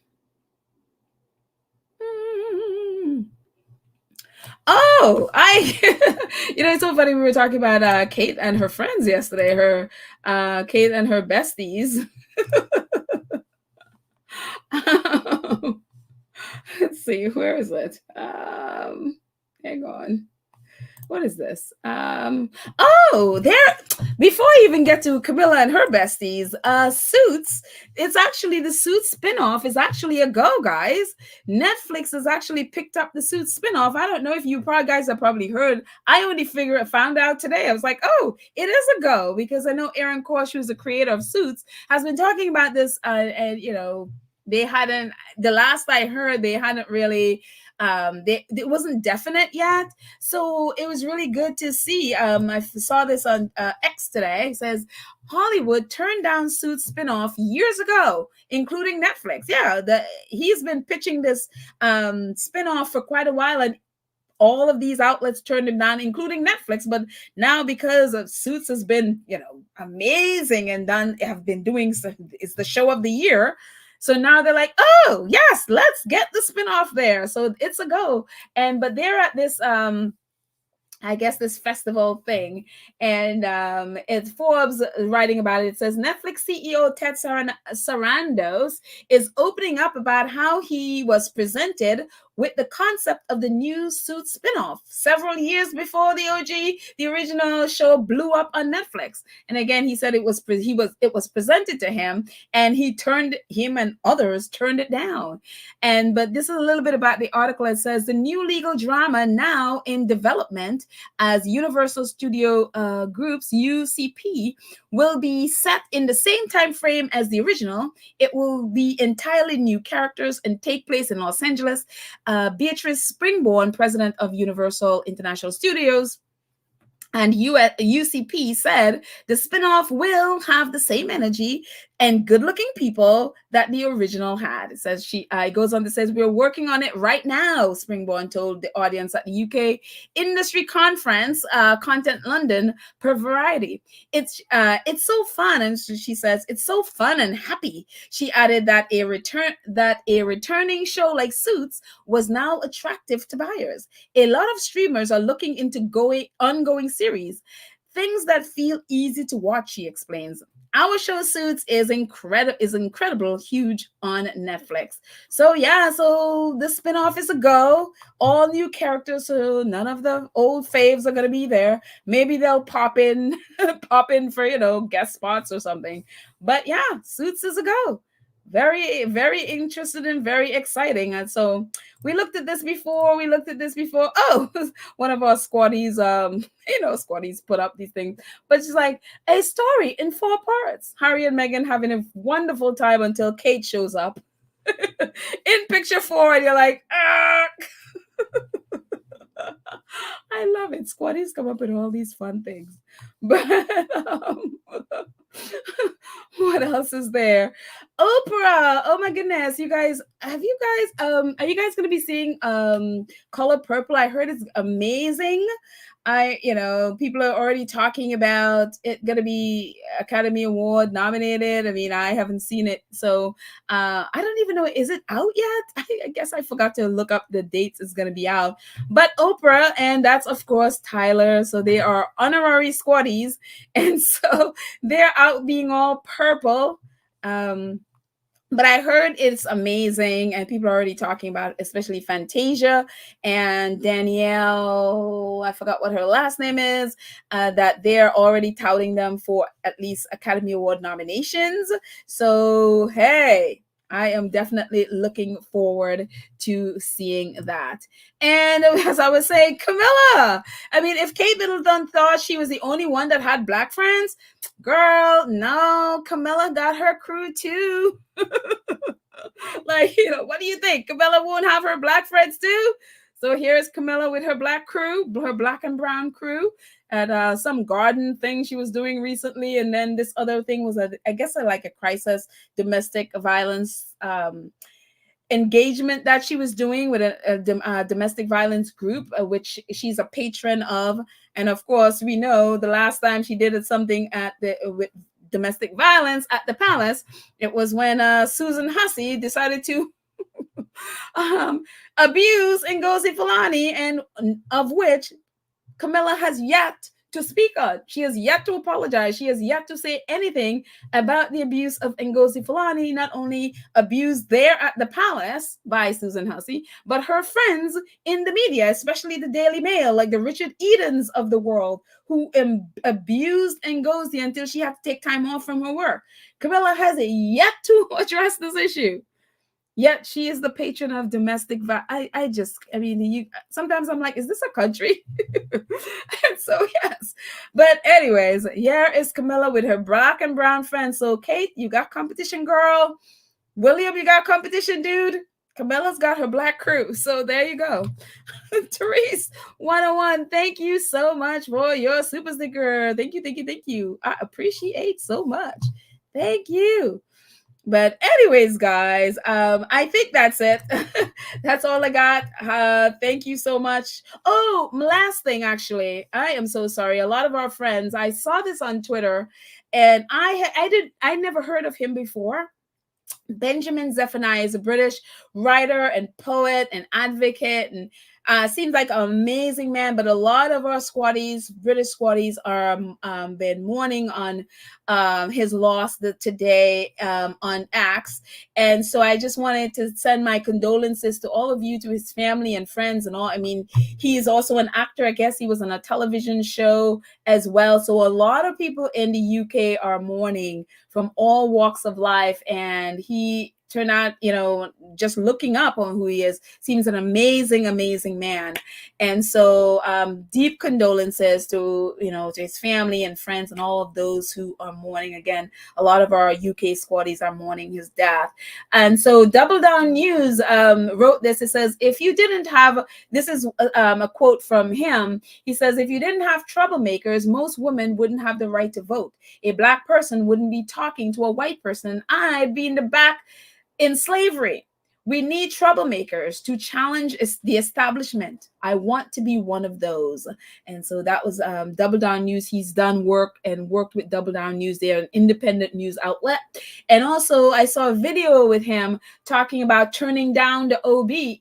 Oh, it's so funny. We were talking about Kate and her friends yesterday. Kate and her besties. Let's see, where is it? Hang on. What is this? Before I even get to Camilla and her besties, Suits, it's actually the Suits spinoff is actually a go, guys. Netflix has actually picked up the Suits spinoff. I don't know if you guys have probably heard. I only found out today. I was like, oh, it is a go, because I know Aaron Korsh, who's the creator of Suits, has been talking about this, and they hadn't, the last I heard, they hadn't really, it wasn't definite yet. So it was really good to see. I saw this on X today. It says Hollywood turned down Suits spinoff years ago, including Netflix. Yeah, he's been pitching this spinoff for quite a while, and all of these outlets turned him down, including Netflix. But now, because of Suits has been, amazing and have been doing, it's the show of the year. So now they're like, oh, yes, let's get the spinoff there. So it's a go. But they're at this I guess this festival thing, and it's Forbes writing about it. It says Netflix CEO Ted Sarandos is opening up about how he was presented with the concept of the new Suits spinoff several years before the original show blew up on Netflix. And again, he said it was presented to him, and him and others turned it down. But this is a little bit about the article. It says the new legal drama now in development as Universal Studio Group's UCP will be set in the same time frame as the original. It will be entirely new characters and take place in Los Angeles. Beatrice Springborn, president of Universal International Studios, and UCP said the spinoff will have the same energy and good-looking people that the original had. It says it goes on to say, we're working on it right now, Springborn told the audience at the UK industry conference, Content London, per Variety. It's so fun, and she says it's so fun and happy. She added that a returning show like Suits was now attractive to buyers. A lot of streamers are looking into ongoing series, things that feel easy to watch, she explains. Our show Suits is incredible, huge on Netflix. So yeah, so the spinoff is a go. All new characters, so none of the old faves are gonna be there. Maybe they'll pop in for guest spots or something. But yeah, Suits is a go. Very, very interested and very exciting. And so we looked at this before. Oh, one of our squaddies, squaddies put up these things. But she's like, a story in 4 parts. Harry and Meghan having a wonderful time until Kate shows up in picture 4, and you're like, ah. I love it. Squaddies come up with all these fun things. But what else is there? Oprah. Oh my goodness. Are you guys going to be seeing Color Purple? I heard it's amazing. People are already talking about it going to be Academy Award nominated. I mean, I haven't seen it, so I don't even know. Is it out yet? I guess I forgot to look up the dates it's going to be out. But Oprah, and that's of course Tyler, so they are honorary squaddies, and so they're out being all purple. But I heard it's amazing, and people are already talking about it, especially Fantasia and Danielle. I forgot what her last name is, that they're already touting them for at least Academy Award nominations. So, hey, I am definitely looking forward to seeing that. And as I was saying, Camilla, I mean, if Kate Middleton thought she was the only one that had Black friends, girl, no, Camilla got her crew too. Like, what do you think? Camilla won't have her Black friends too? So here's Camilla with her Black crew, her Black and Brown crew, at some garden thing she was doing recently. And then this other thing was, I guess, like a crisis domestic violence engagement that she was doing with a domestic violence group, which she's a patron of. And of course, we know the last time she did something with domestic violence at the palace, it was when Susan Hussey decided to abuse Ngozi Fulani, and of which Camilla has yet to speak on. She has yet to apologize. She has yet to say anything about the abuse of Ngozi Fulani, not only abused there at the palace by Susan Hussey, but her friends in the media, especially the Daily Mail, like the Richard Edens of the world, who abused Ngozi until she had to take time off from her work. Camilla has yet to address this issue. Yet she is the patron of domestic violence. Sometimes I'm like, is this a country? And so, yes. But anyways, here is Camilla with her Black and Brown friends. So, Kate, you got competition, girl. William, you got competition, dude. Camilla's got her Black crew. So there you go. Therese 101, thank you so much for your super sticker. Thank you. I appreciate so much. Thank you. But anyways, guys, I think that's it. That's all I got. Thank you so much. Oh, last thing, actually, I am so sorry. A lot of our friends, I saw this on Twitter, and I never heard of him before. Benjamin Zephaniah is a British writer and poet and advocate, and Seems like an amazing man, but a lot of our squatties, British squatties, are been mourning on his loss today on X. And so I just wanted to send my condolences to all of you, to his family and friends and all. I mean, he is also an actor. I guess he was on a television show as well. So a lot of people in the UK are mourning from all walks of life. And he turned out, just looking up on who he is, seems an amazing, amazing man. And so deep condolences to, to his family and friends and all of those who are mourning. Again, a lot of our UK squatties are mourning his death. And so Double Down News wrote this. It says, if you didn't have, this is a quote from him. He says, if you didn't have troublemakers, most women wouldn't have the right to vote. A black person wouldn't be talking to a white person, and I'd be in the back in slavery. We need troublemakers to challenge the establishment. I want to be one of those. And so that was Double Down News. He's done work and worked with Double Down News. They're an independent news outlet. And also I saw a video with him talking about turning down the OBE.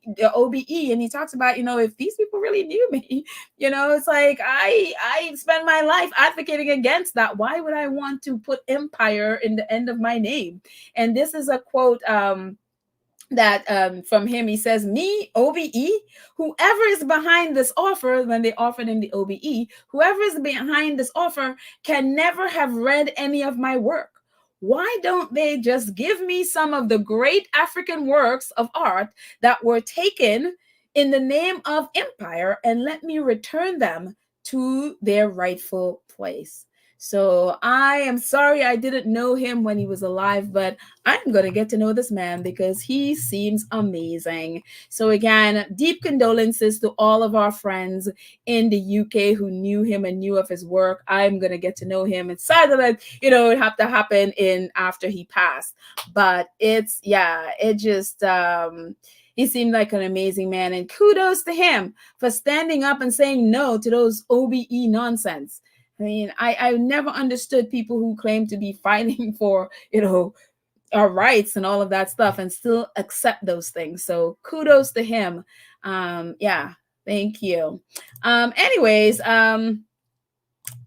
And he talks about, if these people really knew me, it's like I spend my life advocating against that. Why would I want to put empire in the end of my name? And this is a quote that from him. He says, me, OBE, whoever is behind this offer, when they offered him the OBE, whoever is behind this offer can never have read any of my work. Why don't they just give me some of the great African works of art that were taken in the name of empire and let me return them to their rightful place? So I am sorry I didn't know him when he was alive, but I'm going to get to know this man because he seems amazing. So again, deep condolences to all of our friends in the UK who knew him and knew of his work. I'm going to get to know him. It's sad that, it would have to happen after he passed. But it just... he seemed like an amazing man, and kudos to him for standing up and saying no to those OBE nonsense. I mean, I never understood people who claim to be fighting for, our rights and all of that stuff and still accept those things. So kudos to him. Thank you. Anyways,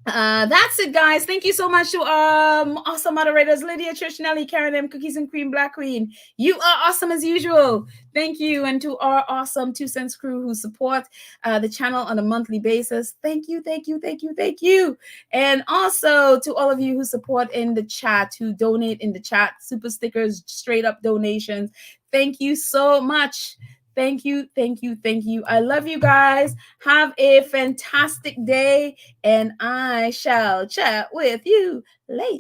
that's it, guys. Thank you so much to awesome moderators Lydia, Trish, Nelly, Karen M, Cookies and Cream, Black Queen. You are awesome as usual. Thank you. And to our awesome 2 Cents crew who support the channel on a monthly basis. Thank you, thank you, thank you, thank you. And also to all of you who support in the chat, who donate in the chat, super stickers, straight up donations. Thank you so much. Thank you, thank you, thank you. I love you guys. Have a fantastic day, and I shall chat with you later.